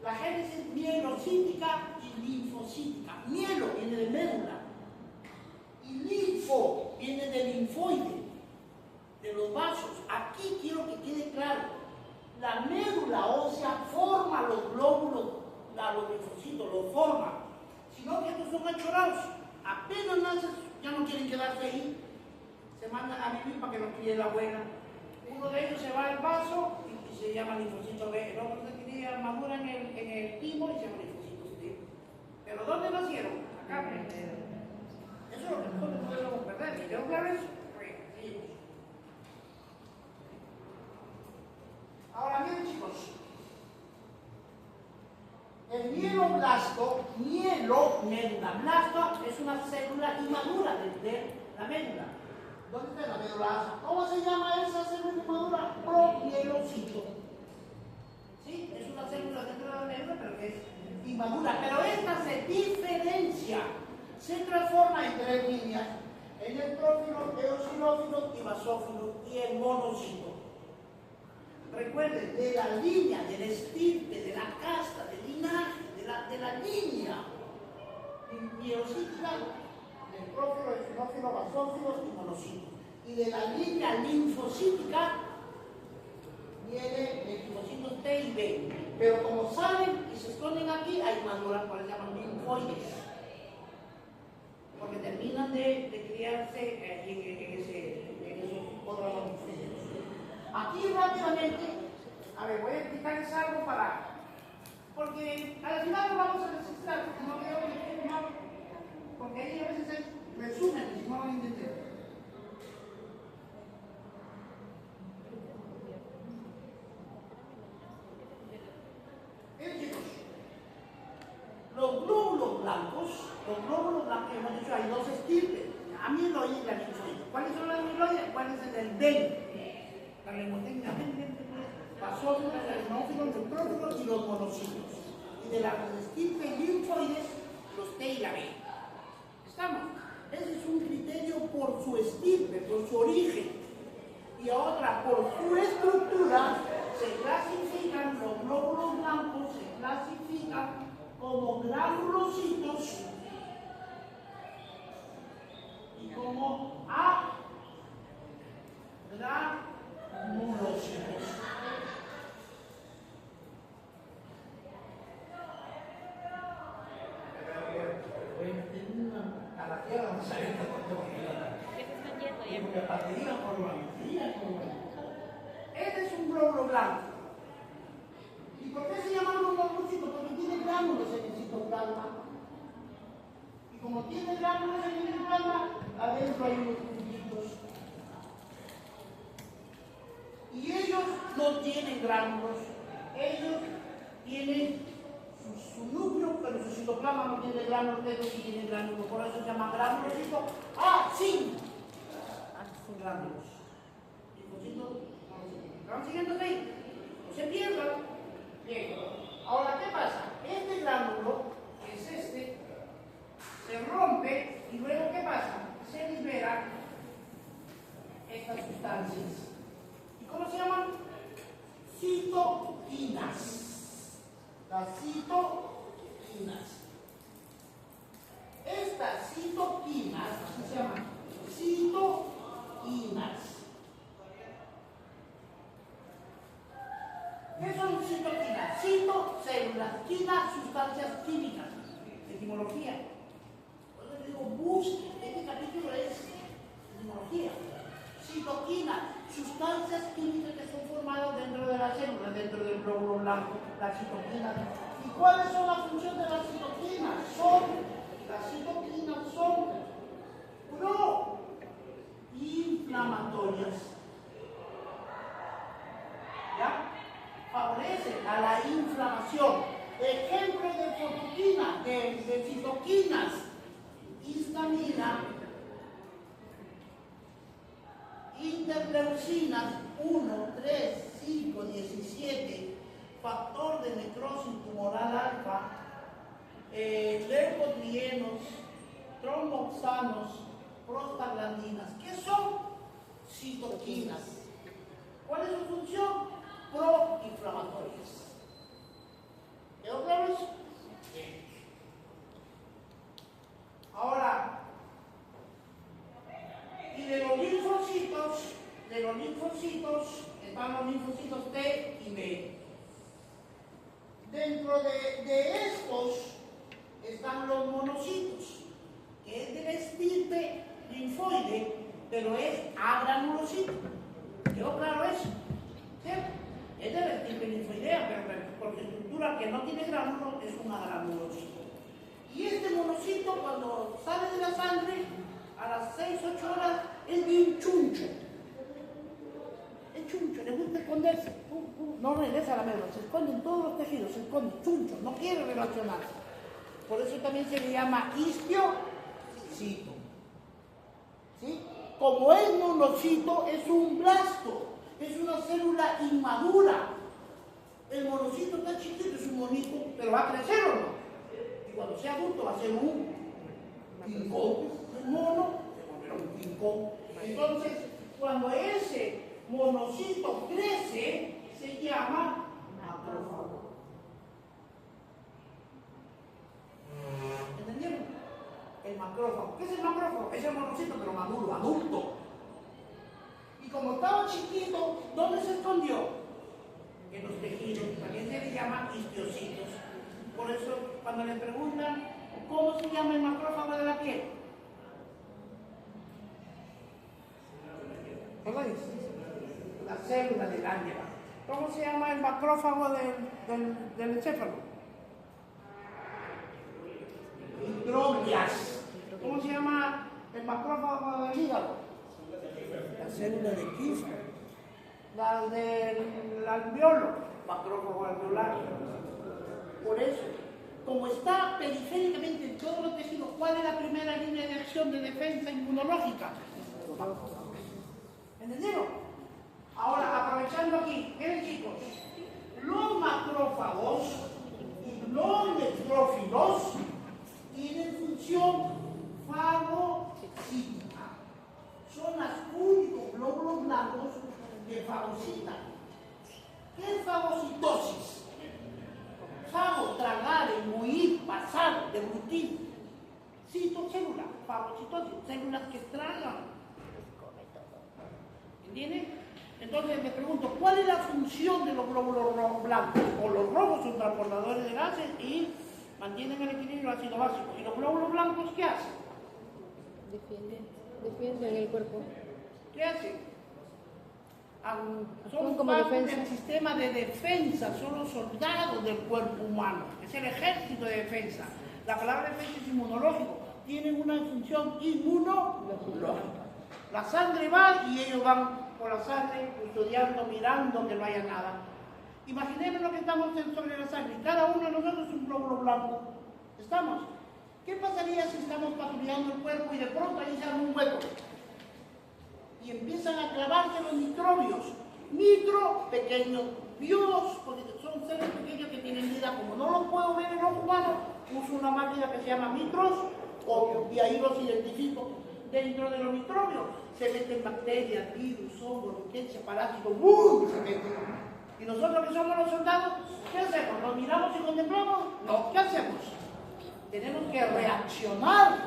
La génesis mielocítica y linfocítica. Mielo viene de médula. Y linfo viene del linfoide, de los vasos. Aquí quiero que quede claro. La médula ósea forma los glóbulos, los linfocitos, los forma. Sino que estos son achorados. Apenas nacen, ya no quieren quedarse ahí. Se mandan a vivir para que los críe la abuela. Uno de ellos se va al vaso y se llama linfocito B. El otro se cría, madura en el timo y se llama linfocito C. El mieloblasto, blasto es una célula inmadura de la médula. ¿Dónde está la médula? ¿Cómo se llama esa célula inmadura? Promielocito. ¿Sí? Es una célula dentro de la médula, pero que es inmadura. Pero esta se diferencia, se transforma en tres líneas: el neutrófilo, eosinófilo y basófilo y el monocito. Recuerden, de la línea, del estirpe, de la casta, del linaje, de la línea mielocítica, neutrófilo, eosinófilo, basófilo y monocito. Y de la línea linfocítica viene linfocitos T y B. Pero como salen y se esconden aquí, hay maduras que se llaman linfoides. Porque terminan de criarse en esos órganos linfóides. Aquí rápidamente, a ver, voy a explicarles algo porque al final lo vamos a necesitar, no creo que no, porque ahí a veces hay resumen, si no lo entender. Miren chicos, los glóbulos blancos, hemos dicho, hay dos estirpes, amiloide y la linfoide. ¿Cuáles son las amiloides? ¿Cuál es el del Ben? La lengotecnia, basófilo, eosinófilo, neutrófilo y los monocitos. Y de las estirpes linfoides, los T y la B. ¿Estamos? Ese es un criterio por su estirpe, por su origen. Y otra, por su estructura, se clasifican los glóbulos blancos, se clasifican como granulocitos y como granulocitos. A la tierra no sale este es un glóbulo blanco. ¿Y por qué se llaman los glóbulos? Porque tiene gránulos en el citoplasma. Y como tiene gránulos en el citoplasma, adentro hay unos puntitos. Y ellos no tienen gránulos, ellos tienen su núcleo, pero su citoplasma no tiene gránulos, ellos sí tienen gránulos, por eso se llama granulocito. Sí, son gránulos. ¿Están siguiendo ahí? No se pierdan. Bien, ahora, ¿qué pasa? Este gránulo, que es este, se rompe y luego, ¿qué pasa? Se liberan estas sustancias. ¿Cómo se llaman? Citoquinas. Las citoquinas. Estas citoquinas, así se llaman, citoquinas. ¿Qué son citoquinas? Cito, células, quina, sustancias químicas. Etimología. Por eso digo, busque. Este capítulo es etimología. Citoquinas, sustancias químicas que son formadas dentro de la célula, dentro del glóbulo blanco, las citoquinas. ¿Y cuáles son las funciones de las citoquinas? Las citoquinas son proinflamatorias. ¿Ya? Favorecen a la inflamación. Ejemplo de fotoquinas, de citoquinas: histamina, interleucinas 1, 3, 5, 17, factor de necrosis tumoral alfa, leucotrienos, tromboxanos, prostaglandinas. ¿Qué son? Citoquinas. ¿Cuál es su función? Proinflamatorias. ¿Quedó claro eso? Bien. Ahora, y de los linfocitos están los linfocitos T y B. Dentro de estos están los monocitos, que es del estirpe linfoide, pero es agranulocito. ¿Quedó claro eso? ¿Cierto? Es de la estirpe linfoidea, pero por su estructura que no tiene gránulos es un agranulocito. Y este monocito, cuando sale de la sangre, a las 6-8 horas, es bien chuncho. Es ese chuncho, le gusta esconderse, no regresa a la médula, se esconde en todos los tejidos, se esconde, chuncho, no quiere relacionarse. Por eso también se le llama histiocito. ¿Sí? Como el monocito es un blasto, es una célula inmadura. El monocito está chiquito, es un monito, pero va a crecer o no. Y cuando sea adulto va a ser un quincón, un mono, se volverá un quincón. Entonces, cuando ese monocito crece, se llama macrófago. ¿Entendieron? El macrófago. ¿Qué es el macrófago? Es el monocito, pero maduro, adulto. Y como estaba chiquito, ¿dónde se escondió? En los tejidos. También se le llama histiocitos. Por eso, cuando le preguntan cómo se llama el macrófago de la piel, la célula del ángela. ¿Cómo se llama el macrófago del encéfalo? Microglias. ¿Cómo se llama el macrófago del hígado? La célula de Kiefer. La del alveolo, macrófago alveolar. Por eso, como está periféricamente en todos los tejidos, ¿cuál es la primera línea de acción de defensa inmunológica? Los macrófagos. ¿Entendieron? Ahora, aprovechando aquí, miren chicos, los macrófagos y los neutrófilos tienen función fagocítica. Son los únicos glóbulos blancos que fagocitan. ¿Qué es fagocitosis? Fago, tragar, engullir, pasar, deglutir. Citocélula, fagocitosis, células que tragan. ¿Entienden? Entonces me pregunto, ¿cuál es la función de los glóbulos blancos? O los rojos son transportadores de gases y mantienen el equilibrio ácido básico. ¿Y los glóbulos blancos qué hacen? Defienden el cuerpo. ¿Qué hacen? Son como parte defensa. del sistema de defensa, son los soldados del cuerpo humano, es el ejército de defensa. La palabra defensa es inmunológico, tienen una función inmunológica. La sangre va y ellos van por la sangre custodiando, mirando que no haya nada. Imaginemos lo que estamos sobre la sangre, cada uno de nosotros es un glóbulo blanco. ¿Estamos? ¿Qué pasaría si estamos patrullando el cuerpo y de pronto ahí se arma un hueco? Y empiezan a clavarse los microbios. Micro, pequeños, bios, porque son seres pequeños que tienen vida. Como no los puedo ver en ojo humano, uso una máquina que se llama microscopio y ahí los identifico. Dentro de los microbios se meten bacterias, virus, hongos, riqueza, parásitos, ¡bum! Se meten. Y nosotros que somos los soldados, ¿qué hacemos? ¿Nos miramos y contemplamos? No, ¿qué hacemos? Tenemos que reaccionar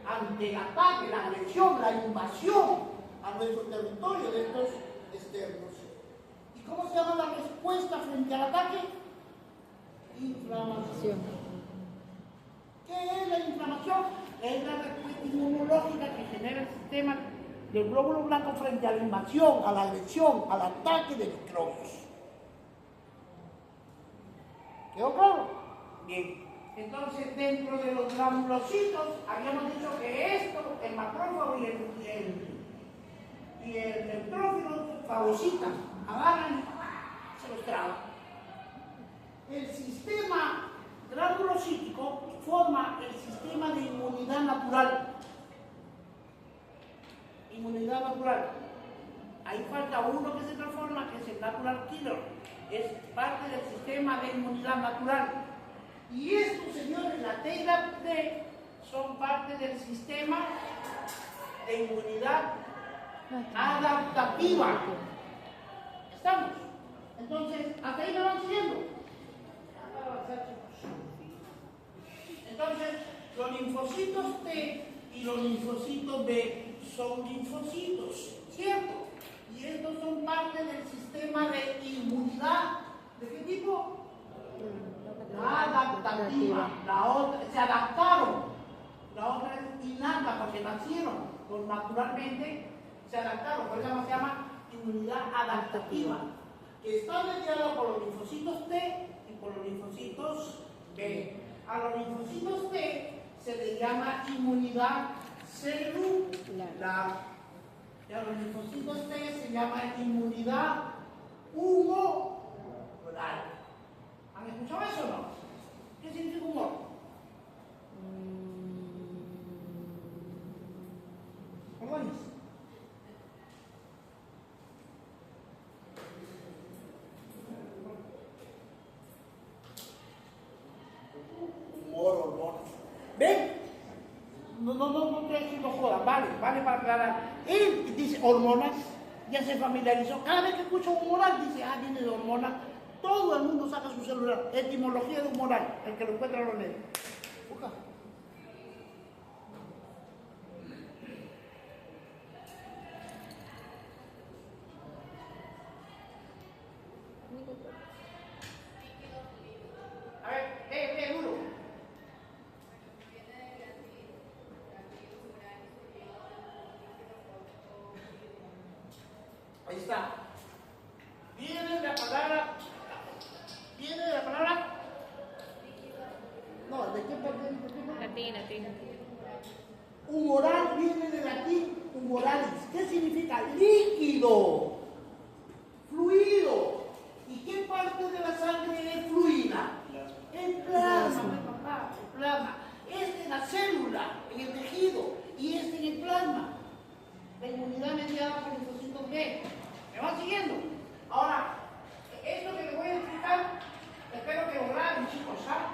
ante el ataque, la agresión, la invasión a nuestro territorio de estos externos. ¿Y cómo se llama la respuesta frente al ataque? Inflamación. ¿Qué es la inflamación? Es la respuesta inmunológica que genera el sistema del glóbulo blanco frente a la invasión, a la agresión, al ataque de microbios. ¿Quedó claro? Bien. Entonces, dentro de los granulocitos, habíamos dicho que esto, el macrófago y el neutrófilo fagocitan, agarran y se los tragan. El sistema granulocítico forma el sistema de inmunidad natural. Inmunidad natural. Ahí falta uno que se transforma, que es el natural killer. Es parte del sistema de inmunidad natural. Y estos señores, la T y la T, son parte del sistema de inmunidad adaptativa. ¿Estamos? Entonces, hasta ahí me van siguiendo. Entonces, los linfocitos T y los linfocitos B son linfocitos, ¿cierto? Y estos son parte del sistema de inmunidad. ¿De qué tipo? Adaptativa. La otra, se adaptaron. La otra es innata porque nacieron, pues naturalmente se adaptaron. Por eso se llama inmunidad adaptativa, que está mediada por los linfocitos T y por los linfocitos B. A los linfocitos T se le llama inmunidad celular. Ya los linfocitos T se llama inmunidad humoral. ¿Han escuchado eso o no? ¿Qué significa humor? ¿Cómo dice? Humor, hormonas. ¿Ven? No estoy haciendo joda, vale para aclarar. Él dice hormonas, ya se familiarizó. Cada vez que escucha humoral dice, viene de hormonas. Todo el mundo saca su celular. Etimología de humoral, el que lo encuentra lo lee. Busca. A ver, lee duro. Ahí está. Viene de la palabra. No, ¿de qué parte? Latín. Humoral viene del latín humoralis. ¿Qué significa? Líquido, fluido. ¿Y qué parte de la sangre es fluida? El plasma, papá, el plasma. Este en la célula, en el tejido, y este en el plasma. La inmunidad mediada por linfocitos B. ¿Me van siguiendo? Ahora, esto que les voy a explicar, espero que lo graben, chicos, ¿sabes?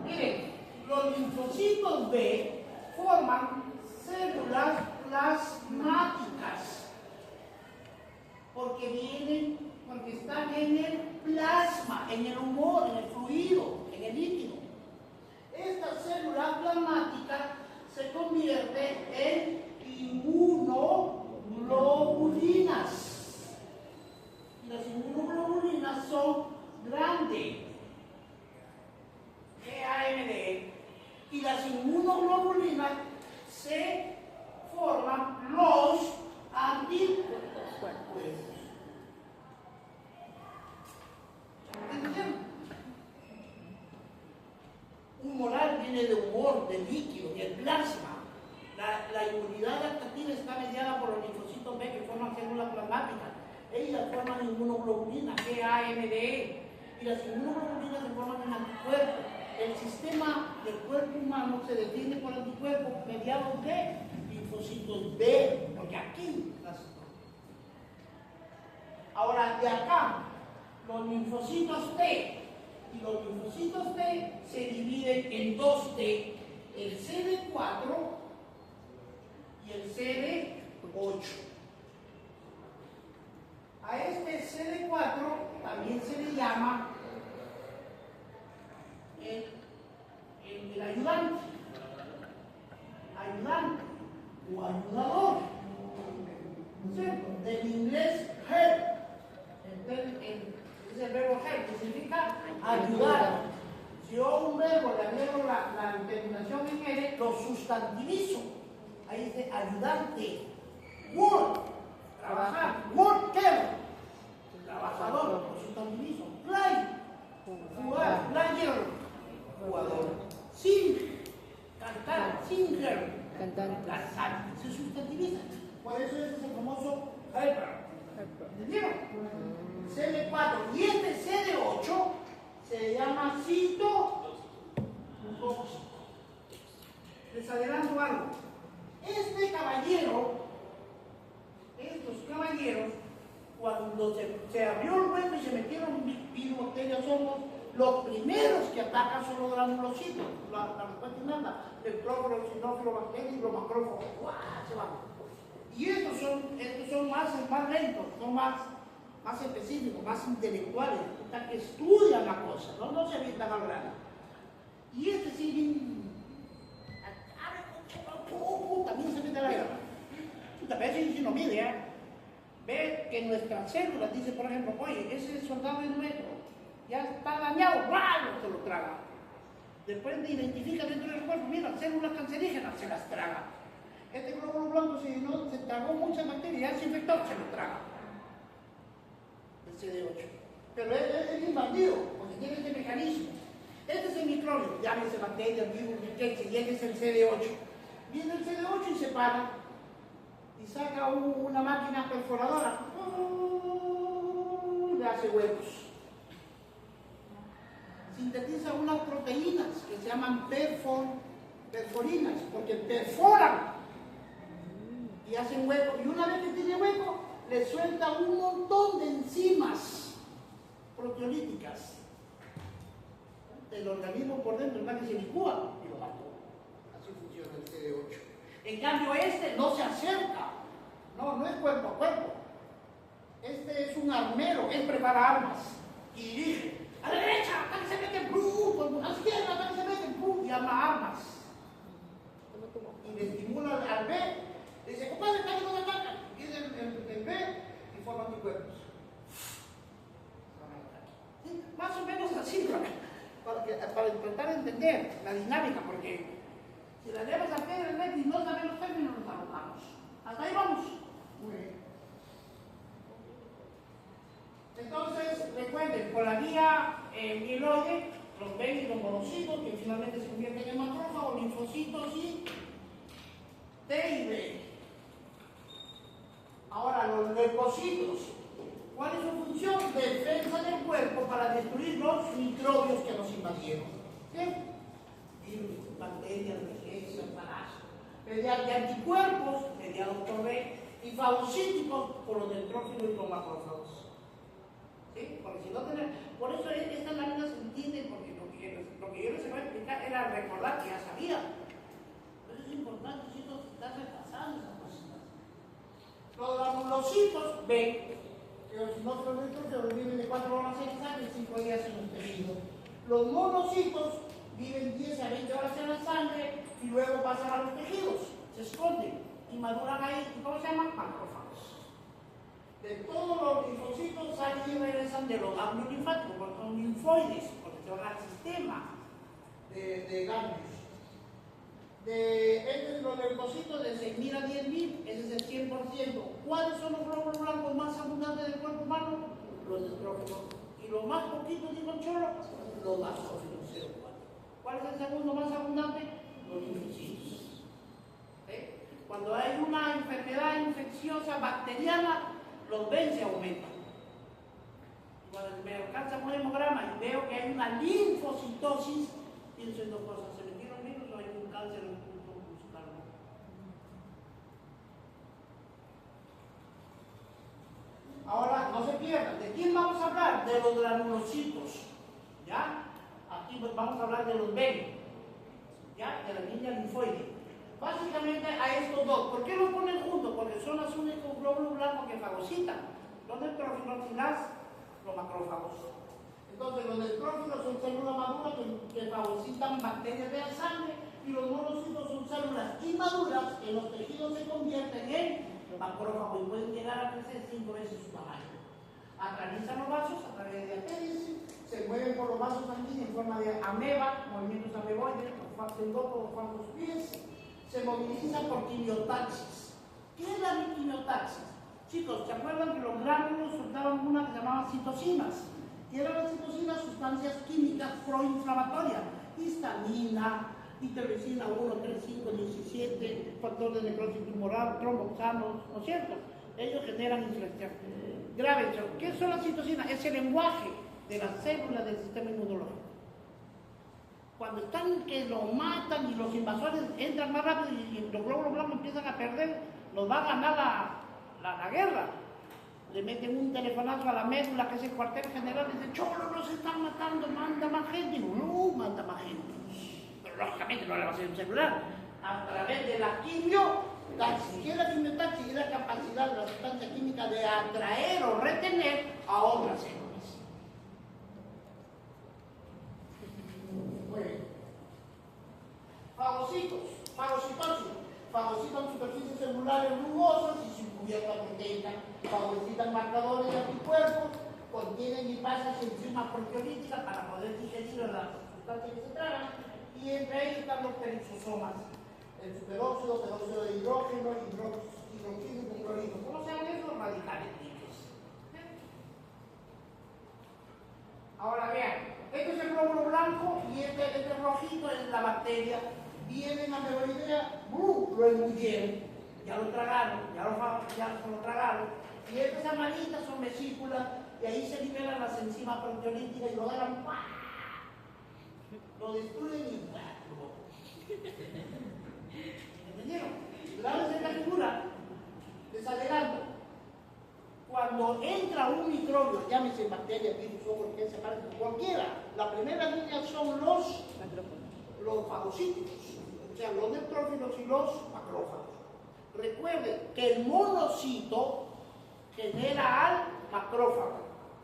Miren, los linfocitos B forman células plasmáticas porque están en el plasma, en el humor, en el fluido, en el líquido. Esta célula plasmática se convierte en inmunoglobulinas. Y las inmunoglobulinas son grandes. GAMD. Y las inmunoglobulinas se forman los anticuerpos. ¿Entendieron? Humoral viene de humor, de líquido, del plasma. La inmunidad adaptativa está mediada por los linfocitos B que forman células plasmáticas. Ellas forman inmunoglobulinas, GAMD. Y las inmunoglobulinas se forman en anticuerpos. El sistema del cuerpo humano se define por anticuerpos mediados de linfocitos B, porque aquí las... Ahora, de acá, los linfocitos T y los linfocitos T se dividen en dos T, el CD4 y el CD8. A este CD4 también se le llama el ayudante o ayudador, ¿no es cierto? Del inglés help, es el verbo help, que significa ayudar. Si yo un verbo le agrego la terminación en R, lo sustantivizo. Ahí dice ayudante. Work, trabajar. Worker, trabajador, lo sustantivizo. Play, jugar. Player, jugador. Sing, cantar. Singer, Cantante. se sustantiviza. Por eso es el famoso helper. ¿Entendieron? CD4 y este CD8 se llama citotóxico. Les adelanto algo. Este caballero, estos caballeros, cuando se abrió el hueco y se metieron virus, bacterias, hongos, los primeros que atacan son los granulocitos, la respuesta innata, electrófilos, sinófilos, bacterias y los macrófagos. ¡Guau! Se van. Y estos son más lentos, son más específicos, más intelectuales, que estudian la cosa, no se avientan al grano. Y este sí, también se mete a la guerra. A veces si no mide, ve que nuestras células, dice por ejemplo, oye, ese soldado es nuestro, ya está dañado, ¡guau! Se lo traga. Después identifica dentro del cuerpo, mira, células cancerígenas, se las traga. Este glóbulo blanco se tragó muchas bacterias, ya se infectó, se lo traga. El CD8. Pero es invadido, porque tiene este mecanismo. Este es el microbio, llámese bacterias, virus, riqueza, y este es el CD8. Viene el CD8 y se para y saca una máquina perforadora, le hace huecos. Sintetiza unas proteínas que se llaman perforinas, porque perforan y hacen huecos. Y una vez que tiene hueco, le suelta un montón de enzimas proteolíticas. El organismo por dentro, el que se licúa y lo mató. Así funciona el CD8. En cambio, este no se acerca. No es cuerpo a cuerpo. Este es un armero, él prepara armas y dirige. A la derecha, para que se mete, ¡pum! A la izquierda, para que se mete, ¡pum! Llama armas. Y le estimula al B. Le dice, compadre, está que no me ataca. Viene el B y forma anticuerpos. ¿Sí? Más o menos así, para intentar entender la dinámica, porque si la llevas a Pedro y no sabe los términos, nos arrojamos. Hasta ahí vamos. Muy bien. Entonces, recuerden, por la vía mieloide, los B y los monocitos, que finalmente se convierten en macrófagos, linfocitos y T y B. Ahora, los leucocitos. ¿Cuál es su función? Defensa del cuerpo para destruir los microbios que nos invadieron. ¿Sí? Virus, bacterias, bacterias, parásitos. Mediante anticuerpos, mediados por B, y fagocíticos por los neutrófilos y los macrófagos. ¿Sí? Porque si no tenemos... Por eso esta lámina se entiende, porque lo que yo les voy a explicar era recordar que ya sabía. Pero es importante, chicos, estar repasando esas cositas. Los granulocitos, B. Los sinófilos viven de 4 horas en sangre y 5 días en el tejido. Los monocitos viven 10 a 20 horas en la sangre y luego pasan a los tejidos, se esconden y maduran ahí. ¿Cómo se llaman? Macrófagos. De todos los linfocitos salen y regresan de los ganglios linfáticos, porque son linfoides, porque se van al sistema de ganglios. Entre los leucocitos de 6.000 a 10.000, ese es el 100%. ¿Cuáles son los glóbulos blancos más abundantes del cuerpo humano? Los neutrófilos. Y los más poquitos, digo cholo, los basófilos, 0,4. ¿Cuál es el segundo más abundante? Los linfocitos. Cuando hay una enfermedad infecciosa bacteriana, los B se aumentan. Cuando me alcanza un hemograma y veo que hay una linfocitosis, pienso en dos cosas: ¿se metieron virus o hay un cáncer en el punto muscular? Ahora, no se pierdan, ¿de quién vamos a hablar? De los granulocitos, ¿ya? Aquí vamos a hablar de los B, ¿ya? De la línea linfoide. Básicamente a estos dos. ¿Por qué los ponen juntos? Porque son los únicos glóbulos blancos que fagocitan. Los neutrófilos y los macrófagos. Entonces, los neutrófilos son células maduras que fagocitan bacterias de la sangre, y los monocitos son células inmaduras que en los tejidos se convierten en macrófagos y pueden llegar a crecer 5 veces su tamaño. Atraviesan los vasos a través de apéndice, se mueven por los vasos sanguíneos en forma de ameba, movimientos ameboides, los famosos pies. Se movilizan por quimiotaxis. ¿Qué es la quimiotaxis? Chicos, ¿se acuerdan que los gránulos soltaban una que se llamaba citocinas? Y eran las citocinas sustancias químicas proinflamatorias: histamina, interleucina 1, 3, 5, 17, factor de necrosis tumoral, tromboxanos, ¿no es cierto? Ellos generan infección. Grave, ¿qué son las citocinas? Es el lenguaje de las células del sistema inmunológico. Cuando están que lo matan y los invasores entran más rápido y los glóbulos blancos empiezan a perder, los va a ganar la guerra. Le meten un telefonazo a la médula, que es el cuartel general, y dice: Cholo, nos están matando, manda más gente. Y no, manda más gente. Pero lógicamente no le va a hacer un celular. A través de la quimiotaxis. ¿Qué es la quimiotaxis? Es la capacidad de la sustancia química de atraer o retener a otras células. Muy bien. Fagocitos, fagocitosis. Fagocitan superficies celulares rugosas y sin cubierta proteica. Fagocitan marcadores de anticuerpos, contienen lipasas y enzimas proteolíticas para poder digerir las sustancias que se tragan. Y entre ellos están los perisosomas: el superóxido, peróxido de hidrógeno, hidroxilo y cloruro. ¿Cómo se llaman esos? Radicales libres. Ahora vean, este es el glóbulo blanco y este rojito es la bacteria. Vienen a ameboidea, lo engulleron. ya lo tragaron, ya se lo tragaron, y estas amarillas son vesículas, y ahí se liberan las enzimas proteolíticas y lo agarran, ¡pah! Lo destruyen y ¡pah! Lo botan. ¿Entendieron? Grábense en la figura, les adelanto. Cuando entra un microbio, llámese bacteria, virus o cualquiera, la primera línea son los fagocíticos, o sea, los neutrófilos y los macrófagos. Recuerden que el monocito genera al macrófago.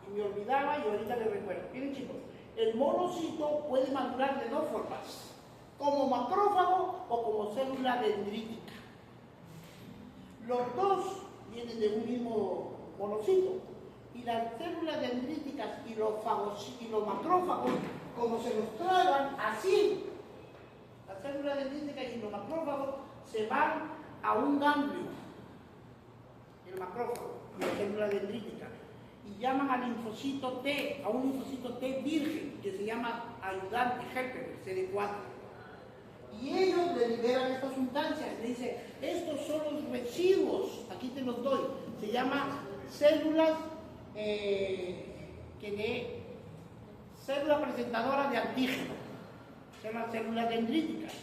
Y me olvidaba y ahorita les recuerdo. Miren chicos, el monocito puede madurar de dos formas, como macrófago o como célula dendrítica. Los dos vienen de un mismo monocito. Y las células dendríticas y los macrófagos, como se los tragan así, las células dendríticas y los macrófagos se van a un ganglio, el macrófago y la célula dendrítica, y llaman al linfocito T, a un linfocito T virgen, que se llama ayudante Helper, CD4. Y ellos le liberan estas sustancias, le dicen, estos son los residuos, aquí te los doy, se llaman células células presentadoras de antígeno, son las células dendríticas.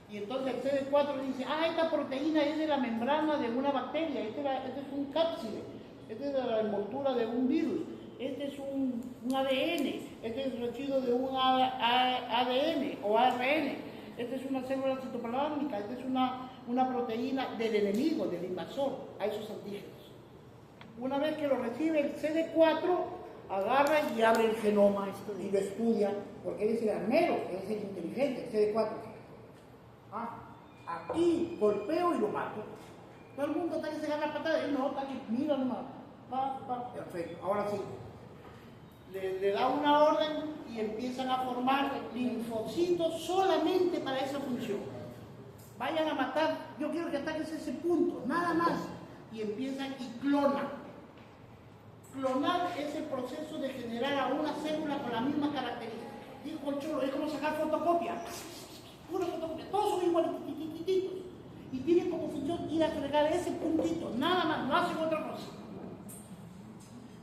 Y entonces el CD4 le dice, esta proteína es de la membrana de una bacteria, este es un cápside, este es de la envoltura de un virus, este es un ADN, este es el residuo de un ADN o ARN, esta es una célula citoplasmática, esta es una proteína del enemigo, del invasor, a esos antígenos. Una vez que lo recibe el CD4, agarra y abre el genoma y lo estudia, porque él es el armero, él es el inteligente, el CD4. Aquí golpeo y lo mato. Todo el mundo está que se gana la patada, y no, está que mira nomás. Perfecto, ahora sí. Le da una orden y empiezan a formar linfocitos solamente para esa función. Vayan a matar, yo quiero que ataques ese punto, nada más. Y empiezan y clonan. Clonar es el proceso de generar a una célula con la misma característica. Dijo el Cholo, es como sacar fotocopia. Una fotocopia, todos son iguales, y tienen como función ir a agregar ese puntito, nada más, no hacen otra cosa.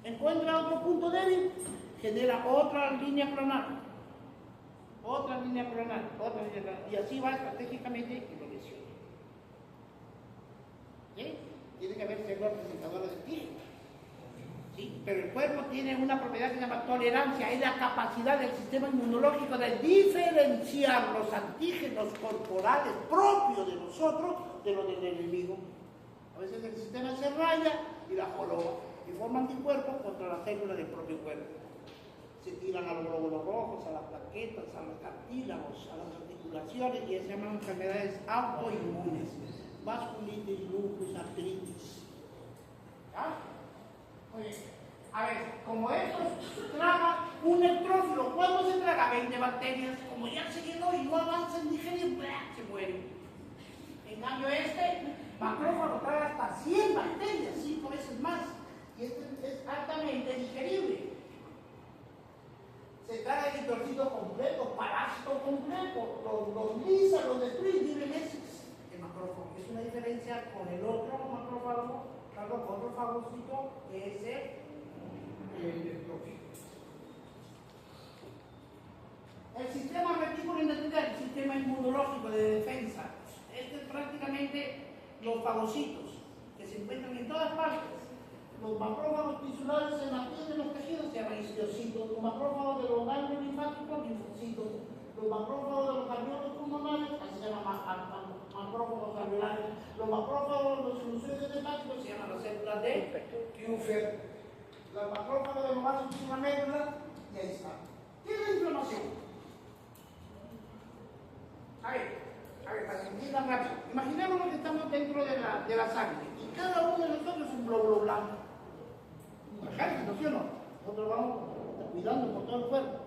Encuentra otro punto débil, genera otra línea clonal, y así va estratégicamente y lo lesiona. ¿Sí? Tiene que haber células presentadoras de antígenos. ¿Sí? Pero el cuerpo tiene una propiedad que se llama tolerancia, es la capacidad del sistema inmunológico de diferenciar los antígenos corporales propios de nosotros de los del enemigo. A veces el sistema se raya y la joroba y forma anticuerpos contra las células del propio cuerpo. Se tiran a los glóbulos rojos, a las plaquetas, a los cartílagos, a las articulaciones, y se llaman enfermedades autoinmunes, vasculitis, lupus, artritis. ¿Ya? Oye, a ver, como esto traga un neutrófilo, ¿cuándo se traga? 20 bacterias, como ya se llenó y no avanza en digerir, se muere. En cambio macrófago traga hasta 100 bacterias, 5 veces más, y este es altamente digerible. Se traga el nitrocito completo, parásito completo, los lisa, los destruye, vive meses. El macrófago es una diferencia con el otro macrófago, otro fagocito, que es el neutrófilo. El sistema retículo endotelial, el sistema inmunológico de defensa, este es prácticamente los fagocitos que se encuentran en todas partes. Los macrófagos tisulares se mantienen en los tejidos, se llaman histiocytos. Los macrófagos de los ganglios linfáticos, linfocitos. Los macrófagos de los alveolos pulmonares, se llaman macrófagos alveolares. Los macrófagos de los sinusoides hepáticos se llaman las células de Kupffer. Los macrófagos de los vasos de la médula, y ahí está. ¿Qué es la inflamación? A ver, para que entiendan rápido. Imaginémonos que estamos dentro de la sangre y cada uno de nosotros es un glóbulo blanco. Un ejército, ¿sí o no? Nosotros vamos cuidando por todo el cuerpo.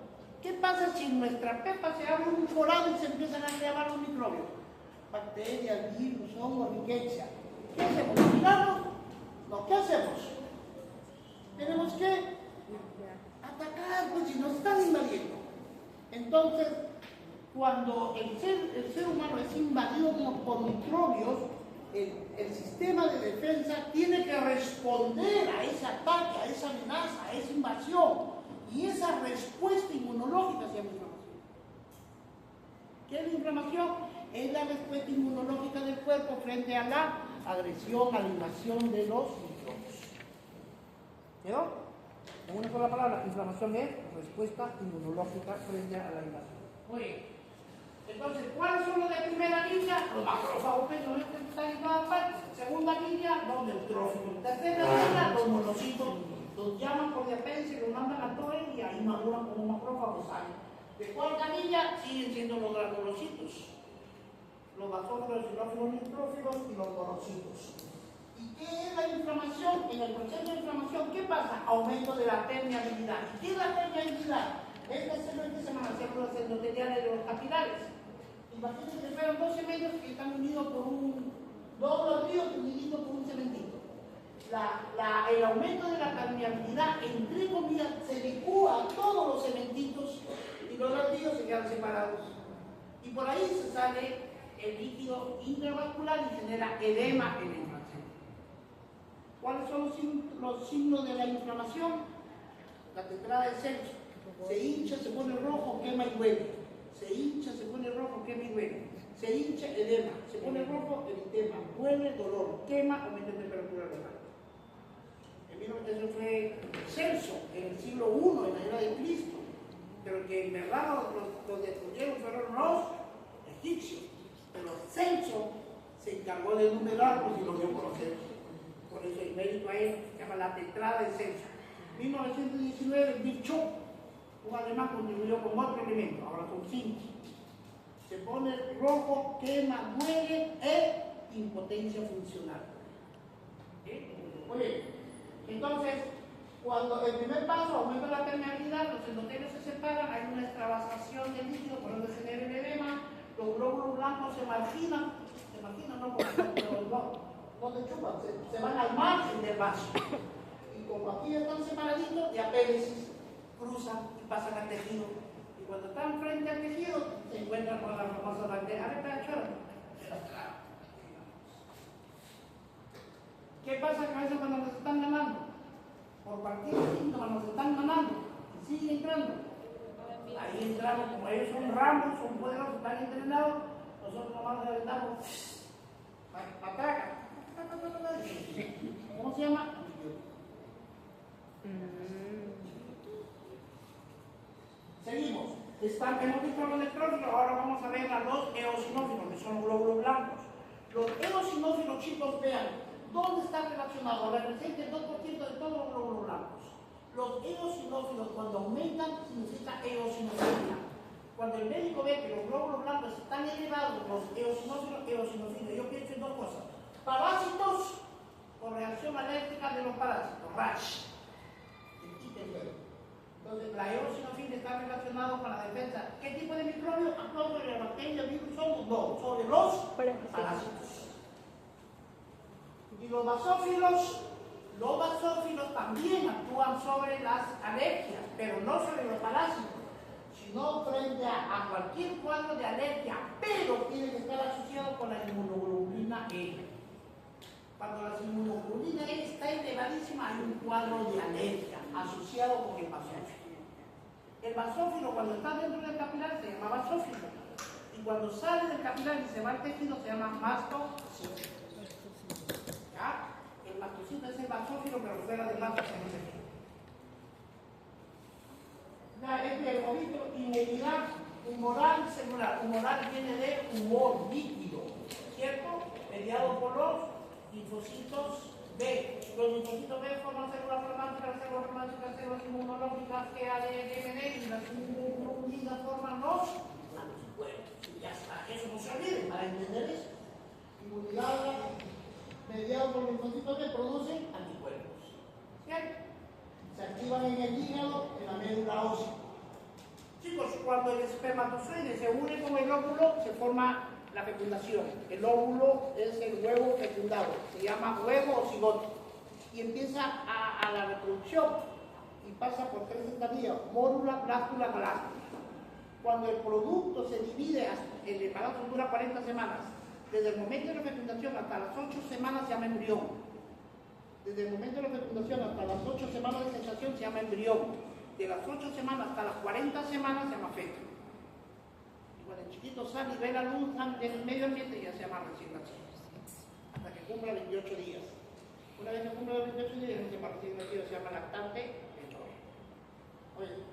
¿Qué pasa si en nuestra pepa se abre un forado y se empiezan a crear los microbios? Bacterias, virus, hongos, riqueza. ¿Qué hacemos? ¿Miramos? No, ¿qué hacemos? Tenemos que atacar, pues si nos están invadiendo. Entonces, cuando el ser humano es invadido por microbios, el sistema de defensa tiene que responder a ese ataque, a esa amenaza, a esa invasión. Y esa respuesta inmunológica se llama inflamación. ¿Qué es la inflamación? Es la respuesta inmunológica del cuerpo frente a la agresión, a la invasión de los microbios. ¿Quedó? En una sola palabra, inflamación es respuesta inmunológica frente a la invasión. Muy bien. Entonces, ¿cuáles son los de primera línea? Los macrófagos, que no están en todas partes. Segunda línea, los neutrófilos. Tercera línea, los monocitos. Los llaman por diapéndice, los mandan a torre y ahí maduran como macrófagos. De cuarta línea, siguen siendo los granulocitos. Los basófilos, sinófilos, neutrófilos y los monocitos. ¿Y qué es la inflamación? En el proceso de inflamación, ¿qué pasa? Aumento de la permeabilidad. ¿Y qué es la permeabilidad? Es la célula que se llama células endoteliales de los capilares. Imagínense que fueron dos cementos que están unidos por dos ladrillos unidos por un cementito. El aumento de la permeabilidad, entre comillas, se licúa a todos los cementitos y los ladrillos se quedan separados. Y por ahí se sale el líquido intravascular y genera edema en la inflamación. ¿Cuáles son los signos de la inflamación? La tetrada de Celso. Se hincha, se pone rojo, quema y duele. Se hincha, se pone rojo, quema y duele. Se hincha, edema. Se pone rojo, eritema. Duele, dolor. Quema, aumenta la temperatura renal. Eso fue Celso en el siglo I, en la era de Cristo. Pero que en verdad los destruyeron fueron los egipcios. Pero Celso se encargó de enumerarlos y los dio a conocer. Por eso el mérito a él se llama la tetrada de Celso. 1919, Virchow, un alemán, contribuyó con otro elemento, ahora con 5. Se pone rojo, quema, duele e impotencia funcional. Muy bien. Entonces, cuando el primer paso aumenta la permeabilidad, los endotelios se separan, hay una extravasación del líquido, por donde se genera el edema, los glóbulos blancos se marginan, no te chupan, se van al margen del vaso. Y como aquí están separaditos, diapéresis, cruzan y pasan al tejido. Y cuando están frente al tejido, se encuentran con la famosa bacteria. ¿Qué pasa con eso cuando nos están ganando? Por cualquier síntoma nos están ganando y sigue entrando. Ahí entramos, como ellos son ramos, son poderosos, están entrenados, nosotros nomás nos aventamos, ataca. ¿Cómo se llama? Seguimos. Hemos visto los electrófilos, ahora vamos a ver a los eosinófilos, que son los glóbulos blancos. Los eosinófilos, chicos, vean, ¿dónde está relacionado? Representa el 2% de todos los glóbulos blancos. Los eosinófilos, cuando aumentan, significa eosinofilia. Cuando el médico ve que los glóbulos blancos están elevados, los eosinófilos, eosinofilia, yo pienso en dos cosas. Parásitos o reacción alérgica de los parásitos, rash. Entonces, la eosinofilia está relacionada con la defensa. ¿Qué tipo de microbio actúa sobre la bacteria, virus, hongos? No, sobre los parásitos. Y los basófilos también actúan sobre las alergias, pero no sobre los parásitos, sino frente a cualquier cuadro de alergia, pero tiene que estar asociado con la inmunoglobulina E. Cuando la inmunoglobulina E está elevadísima, hay un cuadro de alergia asociado con el basófilo. El basófilo, cuando está dentro del capilar, se llama basófilo. Y cuando sale del capilar y se va al tejido, se llama mastocito. ¿Ya? El mastocito es el basófilo, pero fuera del masto se llama tejido. El movimiento inmunidad humoral celular. Humoral viene de humor líquido, ¿cierto? Mediado por los linfocitos B. Los linfocitos B forman células románticas, las células inmunológicas que ADN y las inmunoglobulinas forman los anticuerpos. Ya está, eso no se olvide, para entender eso. Inmunidad mediado por los linfocitos B producen anticuerpos. ¿Cierto? Se activan en el hígado, en la médula ósea. Chicos, cuando el espermatozoide se une con el óvulo, se forma la fecundación. El óvulo es el huevo fecundado, se llama huevo o cigote. Y empieza a la reproducción y pasa por 3 estadios: mórula, blástula, glástula. Cuando el producto se divide, el embarazo dura 40 semanas. Desde el momento de la fecundación hasta las 8 semanas se llama embrión. Desde el momento de la fecundación hasta las 8 semanas de gestación se llama embrión. De las 8 semanas hasta las 40 semanas se llama feto. Y cuando el chiquito sale y ve la luz en el medio ambiente ya se llama recién nacido. Hasta que cumpla 28 días. Una vez que cumpla los 28 días se llama recién nacido, se llama lactante menor. Oye,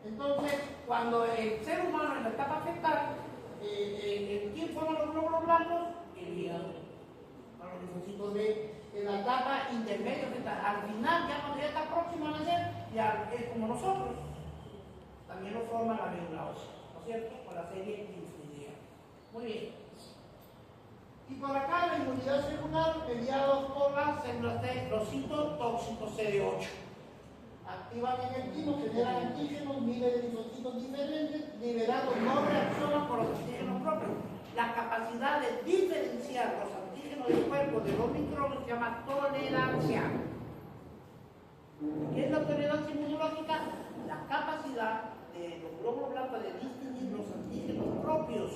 entonces, cuando el ser humano en la etapa fetal, ¿quién forma los glóbulos blancos? El hígado. Para los linfocitos de la etapa intermedia fetal. Al final, ya cuando ya está próximo a nacer, ya es como nosotros. También lo forma la médula ósea, ¿no es cierto? Con la serie linfoidea. Muy bien. Y por acá la inmunidad celular mediados por las células T, los citotóxicos CD8. Activan en el timo, generan antígenos, miles de linfocitos diferentes, liberados no reaccionan con los antígenos propios. La capacidad de diferenciar los antígenos del cuerpo de los microbios se llama tolerancia. ¿Qué es la tolerancia inmunológica? La capacidad de los glóbulos blancos de distinguir los antígenos propios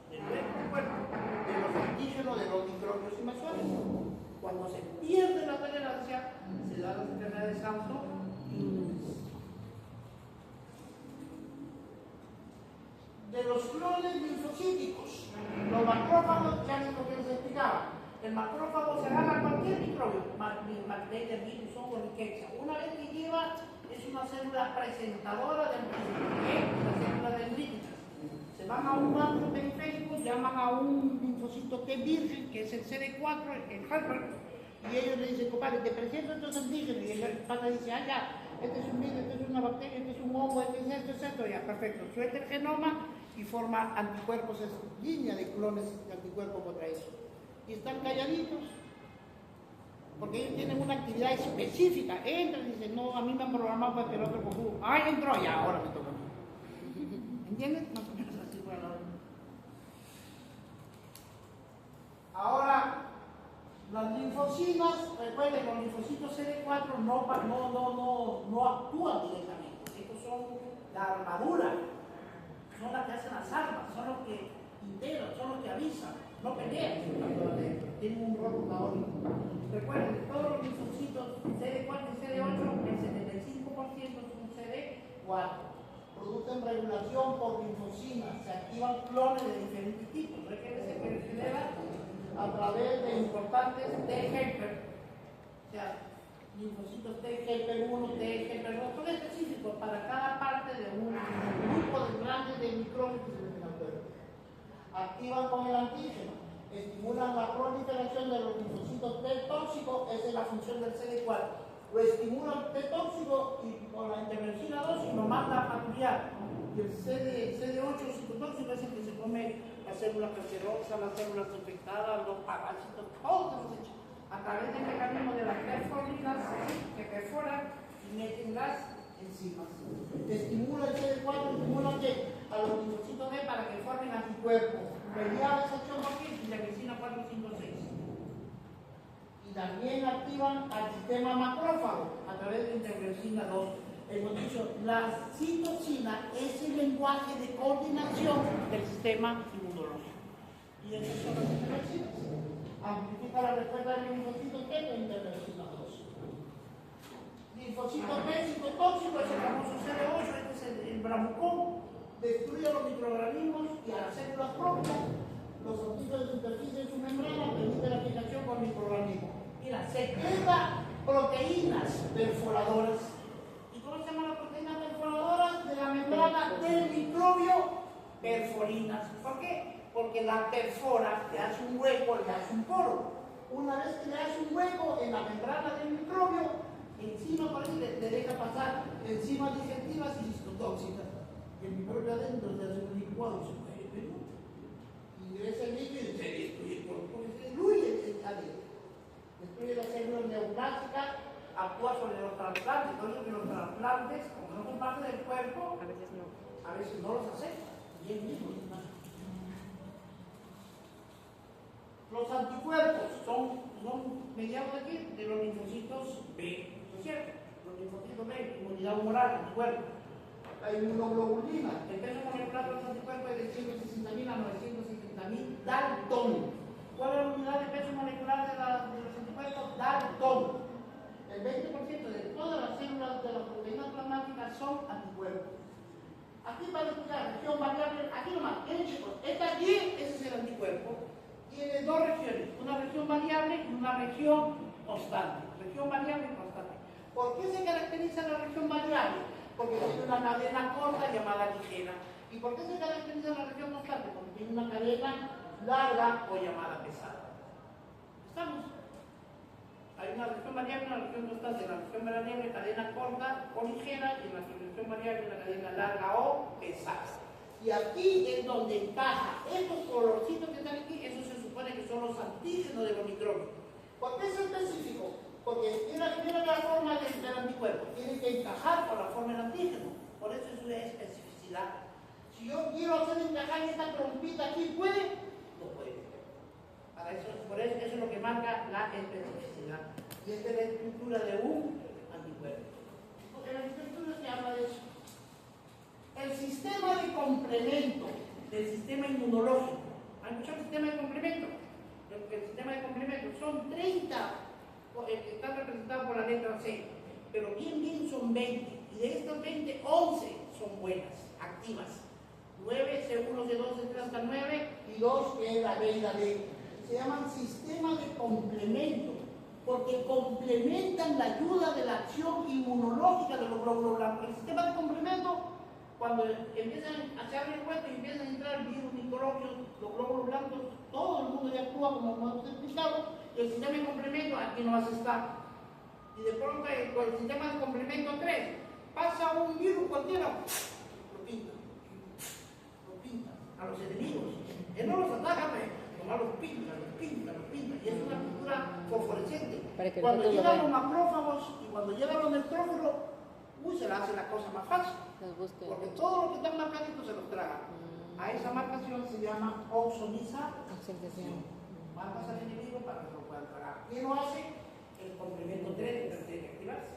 del cuerpo de los antígenos de los microbios invasores. Cuando se pierde la tolerancia, se da la enfermedad de Samson. De los clones linfocíticos, los macrófagos, ya es lo que les explicaba. El macrófago se agarra a cualquier microbio, bacteria, virus, hongo, riqueza. Una vez que lleva, es una célula presentadora del virus, la célula dendrítica. Se van a un banco periférico, llaman a un linfocito T virgen, que es el CD4, el helper, y ellos le dicen, compadre, te presento estos antígenos, y el pata dice, ah, ya, este es un virus, este es una bacteria, este es un hongo, este es esto, ya, perfecto. Suelta el genoma y forma anticuerpos, es línea de clones de anticuerpos contra eso. Y están calladitos, porque ellos tienen una actividad específica. Entran y dicen, no, a mí me han programado para que el otro conjugo. Ah, entró, ya, ahora me toca a mí. ¿Entiendes? Más o menos así fue la hora. Ahora, las linfocinas, recuerden, los linfocitos CD4 no actúan directamente. Estos son la armadura, son las que hacen las armas, son los que integran, son los que avisan, no pelean, tienen un rol protagónico. Recuerden, todos los linfocitos CD4 y CD8, el 75% son CD4. Producen regulación por linfocinas, se activan clones de diferentes tipos. Recuerden que se genera a través de importantes T-helper, o sea, linfocitos T-helper 1, T-helper 2, son específicos para cada parte de un grupo de grandes de microbios que se meten al cuerpo. Activan con el antígeno, estimulan la proliferación de los linfocitos T tóxicos, esa es la función del CD4. Lo estimulan T tóxico y con la interleucina 2 lo manda a patrullar. Y el CD8 citotóxico es el que se come las células cancerosas, las células infectadas, los parásitos, todo hemos hecho a través del mecanismo de las perforinas que perforan y meten las enzimas. Estimula el CD4, estimula a los linfocitos B para que formen anticuerpos. Mediada esa acción aquí, interleucina 4, 5, 6. Y también activan al sistema macrófago a través de interleucina 2. Hemos dicho, la citocina es el lenguaje de coordinación del sistema inmunológico. Y esas son las interleucinas. Amplifica la respuesta del linfocito T con interleucina 2. Linfocito T citotóxico es el famoso CD8, este es el bravucón, destruye a los microorganismos y a las células propias. Los antígenos de superficie en su membrana permite la fijación con microorganismos. Mira, secreta proteínas perforadoras. ¿Cómo se llaman las proteínas perforadoras de la membrana del microbio? Perforinas. ¿Por qué? Porque la perfora, le hace un hueco, le hace un poro. Una vez que le hace un hueco en la membrana del microbio, encima por ahí le deja pasar enzimas digestivas y cistotóxicas. Y el microbio adentro se hace un licuado y se muere. Ingresa el líquido y se destruye el cuerpo, porque se diluye adentro. Destruye las células neoplásticas, actúa sobre los trasplantes. Por eso que los trasplantes, como no son parte del cuerpo, a veces no los aceptan. Y es mismo. Los anticuerpos son mediados de aquí, de los linfocitos B, ¿no es cierto? Los linfocitos B, inmunidad humoral, anticuerpos. La inmunoglobulina, el peso molecular de los anticuerpos es de 160.000 a 970.000 vitamina Dalton. ¿Cuál es la unidad de peso molecular de los anticuerpos? Dalton. El 20% de todas las células de las proteínas plasmáticas son anticuerpos. Aquí para explicar, región variable, aquí nomás, miren chicos, esta aquí, ese es el anticuerpo. Tiene dos regiones, una región variable y una región constante. Región variable y constante. ¿Por qué se caracteriza la región variable? Porque tiene una cadena corta llamada ligera. ¿Y por qué se caracteriza la región constante? Porque tiene una cadena larga o llamada pesada. ¿Estamos? Hay una región variable y una región constante. La región variable cadena corta o ligera y la región variable una cadena larga o pesada. Y aquí es donde encaja estos colorcitos que están aquí, eso se supone que son los antígenos de los microbios. ¿Por qué es específico? Porque tiene la forma del anticuerpo, tiene que encajar con la forma del antígeno. Por eso es una especificidad. Si yo quiero hacer encajar esta trompita aquí, ¿puede? No puede. Para eso, por eso es lo que marca la especificidad. Y esta es la estructura de un anticuerpo. En la arquitectura se habla de eso. El sistema de complemento del sistema inmunológico. ¿Han escuchado el sistema de complemento? El sistema de complemento son 30, están representados por la letra C, pero bien son 20. Y de estos 20, 11 son buenas, activas. 9, C1, C2, C3 hasta 9 y 2 que es la B y la D. Se llaman sistema de complemento, porque complementan la ayuda de la acción inmunológica de los glóbulos blancos. El sistema de complemento, cuando empiezan a hacer el hueco y empiezan a entrar virus, microbios, los glóbulos blancos, todo el mundo ya actúa como hemos explicado, y el sistema de complemento aquí no hace estar. Y de pronto con el sistema de complemento 3, pasa un virus cualquiera, lo pinta a los enemigos. Él no los ataca, nomás los pinta. Y es una pintura fosforescente. Cuando llegan los macrófagos y cuando llegan los neutrófilos, se le hace la cosa más fácil. Porque todo lo que están marcaditos se los traga. A esa marcación se llama oxonización. Marcas al enemigo para que lo puedan tragar. ¿Quién lo hace? El complemento 3 que tiene que activarse.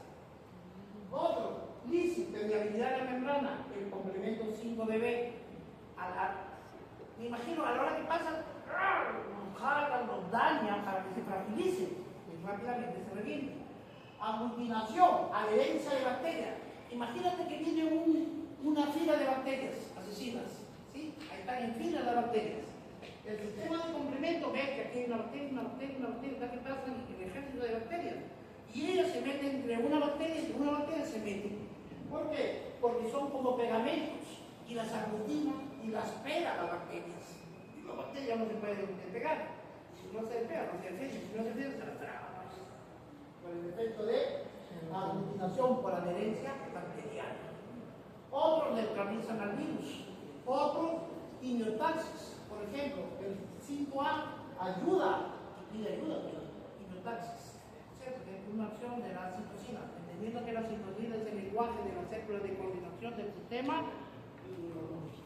Otro, lisis, permeabilidad de la membrana, el complemento 5BB. Me imagino a la hora que pasa, los jalacan, los dañan para que se fragilicen y rápidamente se revienten. Aglutinación, adherencia de bacterias. Imagínate que viene una fila de bacterias asesinas, ¿sí? Ahí están en fila las bacterias. El sistema de complemento ve que aquí hay una bacteria, ¿qué pasa? El ejército de bacterias. Y ellas se meten entre una bacteria y una bacteria se meten. ¿Por qué? Porque son como pegamentos y las aglutinan y las pega las bacterias. Y las bacterias no se pueden despegar. Si no se despega, no se defiende. Si no se defiende, se las traga. Por el efecto de aglutinación por adherencia bacteriana. Otros neutralizan al virus. Otros quimiotaxis. Por ejemplo, el 5A ayuda, pide ayuda, quimiotaxis. ¿Cierto? Que es una acción de la citosina. Entendiendo que la citosina es el lenguaje de las células de coordinación del sistema inmunológico.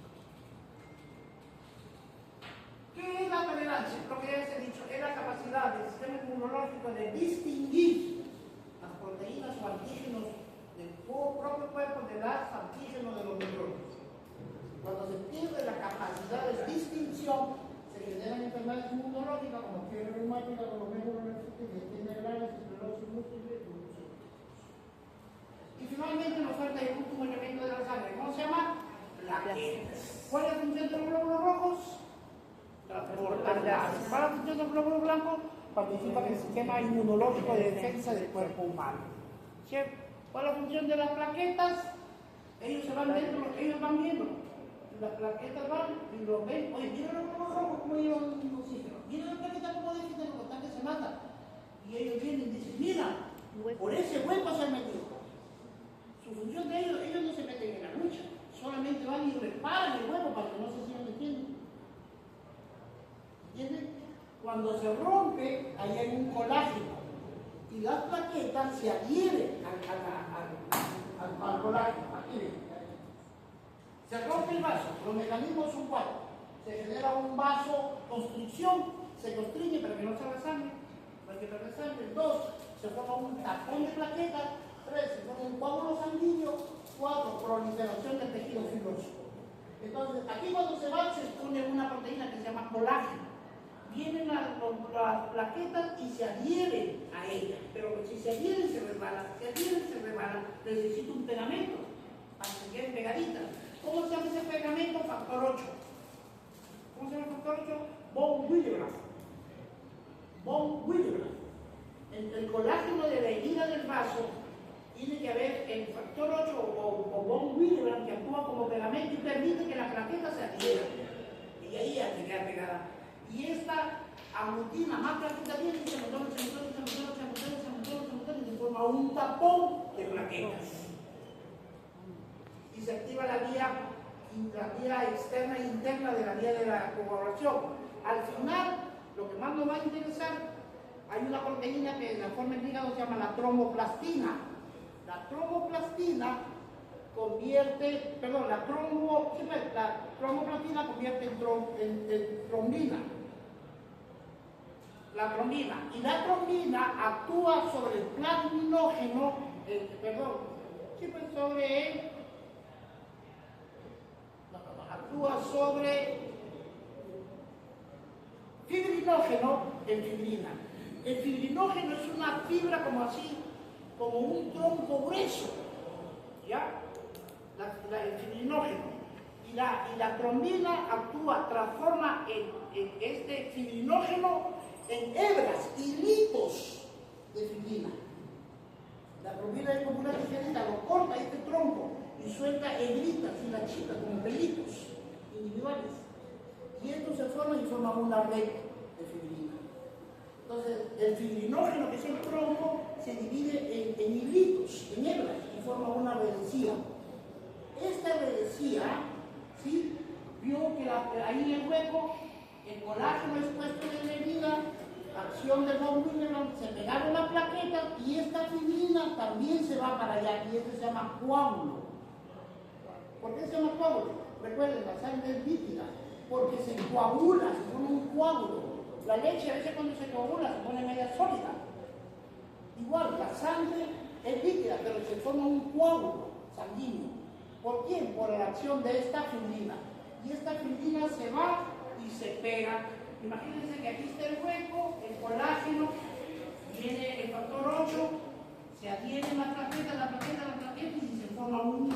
¿Qué es la tolerancia? Lo que ya les he dicho, es la capacidad del sistema inmunológico de distinguir las proteínas o antígenos del propio cuerpo de los antígenos de los microbios. Cuando se pierde la capacidad de distinción, se generan enfermedades inmunológicas como fiebre reumática, como meningitis, generales, esclerosis múltiple, y finalmente nos falta el último elemento de la sangre. ¿Cómo se llama? Plaquetas. ¿Cuál es la función de los glóbulos rojos? Transportar gases. ¿Cuál es la función de los glóbulos blancos? Participa en el sistema inmunológico de defensa del cuerpo humano. ¿Cierto? ¿Cuál es la función de las plaquetas? Ellos se van dentro, ellos van viendo. Las plaquetas van y lo ven. Oye, miren los glóbulos rojos como llevan oxígeno. Miren las plaquetas como defienden los constantes se matan. Y ellos vienen y dicen, mira, por ese hueco se han metido. Su función de ellos no se meten en la lucha, solamente van y reparan el huevo para que no se sigan metiendo. ¿Entienden? Cuando se rompe, ahí hay un colágeno y las plaquetas se adhieren al colágeno. Aquí ven. Se rompe el vaso, los mecanismos son cuatro. Se genera un vasoconstricción, se constriñe para que no salga sangre, para que no salga sangre. 2, se forma un tapón de plaquetas. 3, se forma un coágulo sanguíneo. 4, proliferación del tejido fibroso. El Entonces, aquí cuando se va, se pone una proteína que se llama colágeno. Vienen las plaquetas y se adhieren a ellas, pero si se adhieren se resbalan, necesita un pegamento para que queden pegaditas. ¿Cómo se llama ese pegamento? Factor 8. ¿Cómo se llama el factor 8? Von Willebrand. Von Willebrand. Entre el colágeno de la herida del vaso tiene que haber el factor 8 o Von Willebrand que actúa como pegamento y permite que la plaqueta se adhiera. Y ahí ya se queda pegada. Y esta aglutina más plaqueta viene y se amontona y se forma un tapón de plaquetas. Y se activa la vía externa e interna de la vía de la coagulación. Al final, lo que más nos va a interesar, hay una proteína que en la forma del hígado se llama la tromboplastina. La tromboplastina convierte, perdón, la tromboplastina convierte en trombina. La trombina. Y la trombina actúa sobre el plasminógeno, actúa sobre fibrinógeno en fibrina. El fibrinógeno es una fibra como así, como un tronco grueso, ¿ya? El fibrinógeno. Y la trombina actúa, transforma este fibrinógeno en hebras, hilitos de fibrina. La trombina es como una tijerita, lo corta este tronco y suelta hebritas y la chica como pelitos individuales. Y esto se forma y forma una red de fibrina. Entonces, el fibrinógeno, que es el tronco, se divide en hilitos, en hebras, y forma una redecía. Esta redecía, ¿sí? Vio que ahí en el hueco, el colágeno expuesto en la herida, acción del Von Willebrand, se pegaron las plaquetas y esta fibrina también se va para allá, y esto se llama coágulo. ¿Por qué se llama coágulo? Recuerden, la sangre es líquida, porque se coagula, se pone un coágulo. La leche a veces cuando se coagula se pone media sólida. Igual, la sangre es líquida, pero se forma un coágulo sanguíneo. ¿Por quién? Por la acción de esta fibrina. Y esta fibrina se va y se pega. Imagínense que aquí está el hueco, el colágeno, viene el factor 8, se adhiere la plaqueta y se forma un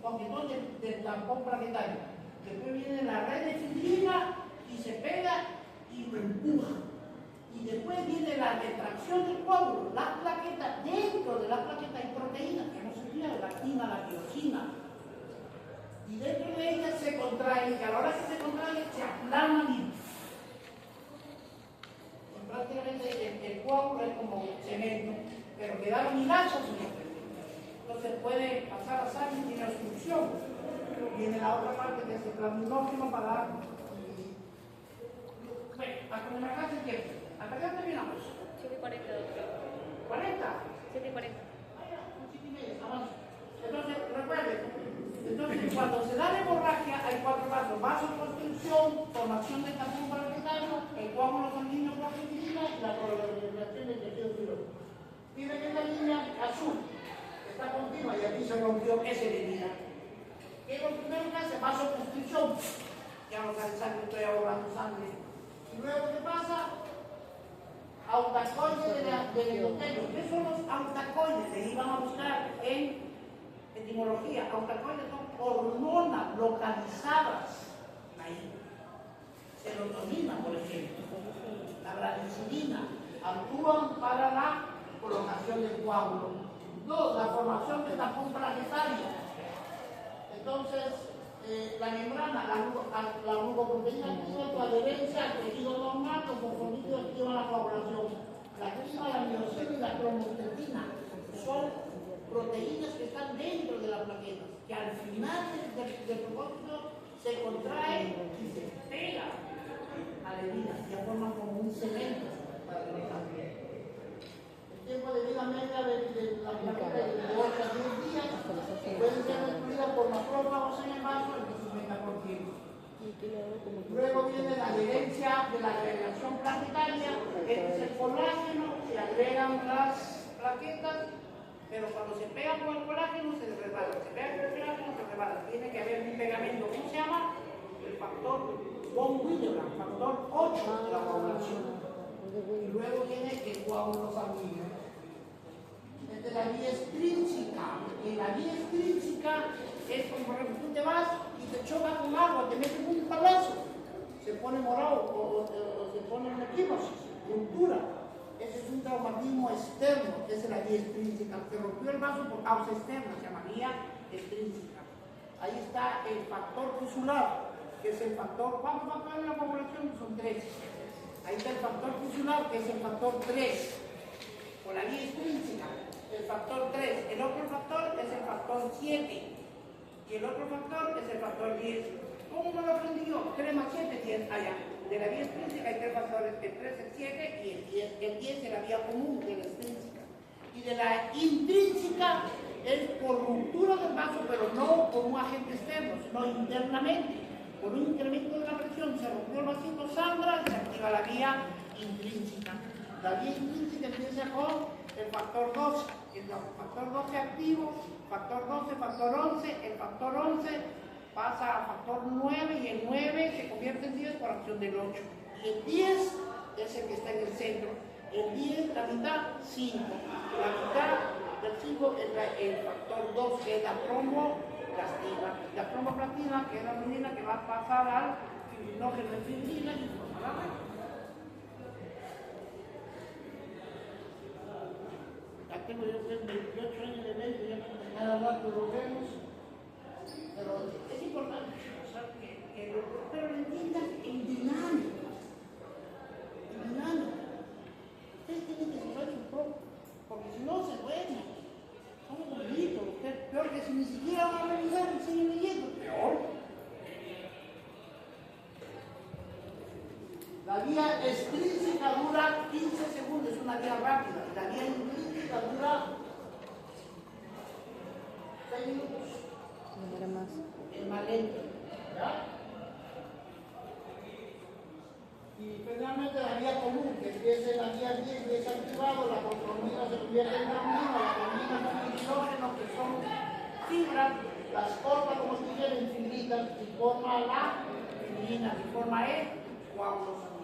poquitón de tampón plaquetario. Después viene la red de fibrina y se pega y lo empuja. Y después viene la retracción del coágulo, la plaqueta, dentro de la plaqueta hay proteínas que no se olvida, la actina, la tiosina. Y dentro de ellas se contrae, y a la hora que se contrae, se aplanan y prácticamente el coágulo es como cemento, pero quedaron hilachos en el entonces puede pasar a sangre y tiene obstrucción. Viene la otra parte que es el plasminógeno para dar. Bueno, hasta que me alcance el tiempo. ¿Hasta acá terminamos? 7:40, doctor. ¿40? 7:40. Entonces, recuerden, cuando se da la hemorragia hay 4 pasos: vasoconstricción, formación de tapón plaquetario, el coágulo sanguíneo por fibrina y la proliferación del tejido fibroso. Miren que es la línea azul, está continua y aquí se rompió esa herida. ¿Qué es lo primero que hace? Vasoconstricción. Ya no sale sangre, estoy ahorrando sangre. Y luego, ¿qué pasa? Autacoides del endotelio. ¿Qué son los autacoides? Se iban a buscar en etimología. Autacoides son hormonas localizadas ahí. Serotonina, por ejemplo, la branicilina, actúan para la colocación del coágulo. 2. La formación de tapón plaquetario. Entonces, la membrana, la glucoproteína activa tu adherencia al tejido normal, con conformito activa la coagulación. La actina, la miosina y la cromostemina son proteínas que están dentro de las plaquetas, que al final del propósito se contraen y se pegan a la herida, ya forman como un cemento para la sangre. El tiempo de vida media de la plaqueta es de 8 a 10 días, pueden ser destruidas por macrófagos en el vaso el 50%. Luego viene la adherencia de la agregación plaquetaria, este es el colágeno, se agregan las plaquetas Pero cuando se pega con el colágeno se resbala, se pega con el colágeno se resbala. Tiene que haber un pegamento, ¿cómo se llama? El factor von Willebrand, factor 8 de la coagulación. Y luego viene el coágulo sanguíneo. Esta es la vía extrínseca. En la vía extrínseca es como, por ejemplo, tú te vas y te chocas con agua, te metes un tablazo, se pone morado o se pone una equimosis, ruptura. Ese es un traumatismo externo, esa es la vía extrínseca. Se rompió el vaso por causa externa, se llama vía extrínseca. Ahí está el factor fusular, que es el factor, ¿cuántos factores en la población? Son 3. Ahí está el factor fusular, que es el factor 3, por la vía extrínseca. El factor 3, el otro factor es el factor 7 y el otro factor es el factor 10. ¿Cómo me lo aprendí yo? 3 más 7, 10 allá. De la vía extrínseca hay 3 factores, el 3, el 7 y el 10. El 10 es la vía común de la extrínseca. Y de la intrínseca es por ruptura del vaso, pero no por un agente externo, sino internamente. Por un incremento de la presión, se rompió el vasito, sangra y se activa la vía intrínseca. La vía intrínseca empieza con el factor 12, el factor 12 activo, factor 12, factor 11, el factor 11 pasa al factor 9 y el 9 se convierte en 10 por acción del 8. Y el 10 es el que está en el centro. El 10, la mitad, 5. La mitad del 5 es el factor 2, que es la tromboplastina. La tromboplastina, que es la menina que va a pasar al fibrinógeno de fibrina y formará. Tengo yo 28 años de evento, ya cada rato lo vemos, pero es importante, o sea, pero lo entiendan en dinámica, Ustedes tienen que saber su propio, porque si no se duermen, somos bonitos, peor que si ni siquiera van a revisar y siguen leyendo, peor. La vía extrínseca dura 15 segundos, es una vía rápida. La vía intrínseca dura 6 minutos. Es más lento. ¿Ya? Y finalmente la vía común, que empieza en la vía 10 desactivado, la conformina se convierte en bromina, la bromina es un hidrógeno que son fibras, las corta como si fueran fibrillas y forma la fibrina, y forma el coágulo sanguíneo.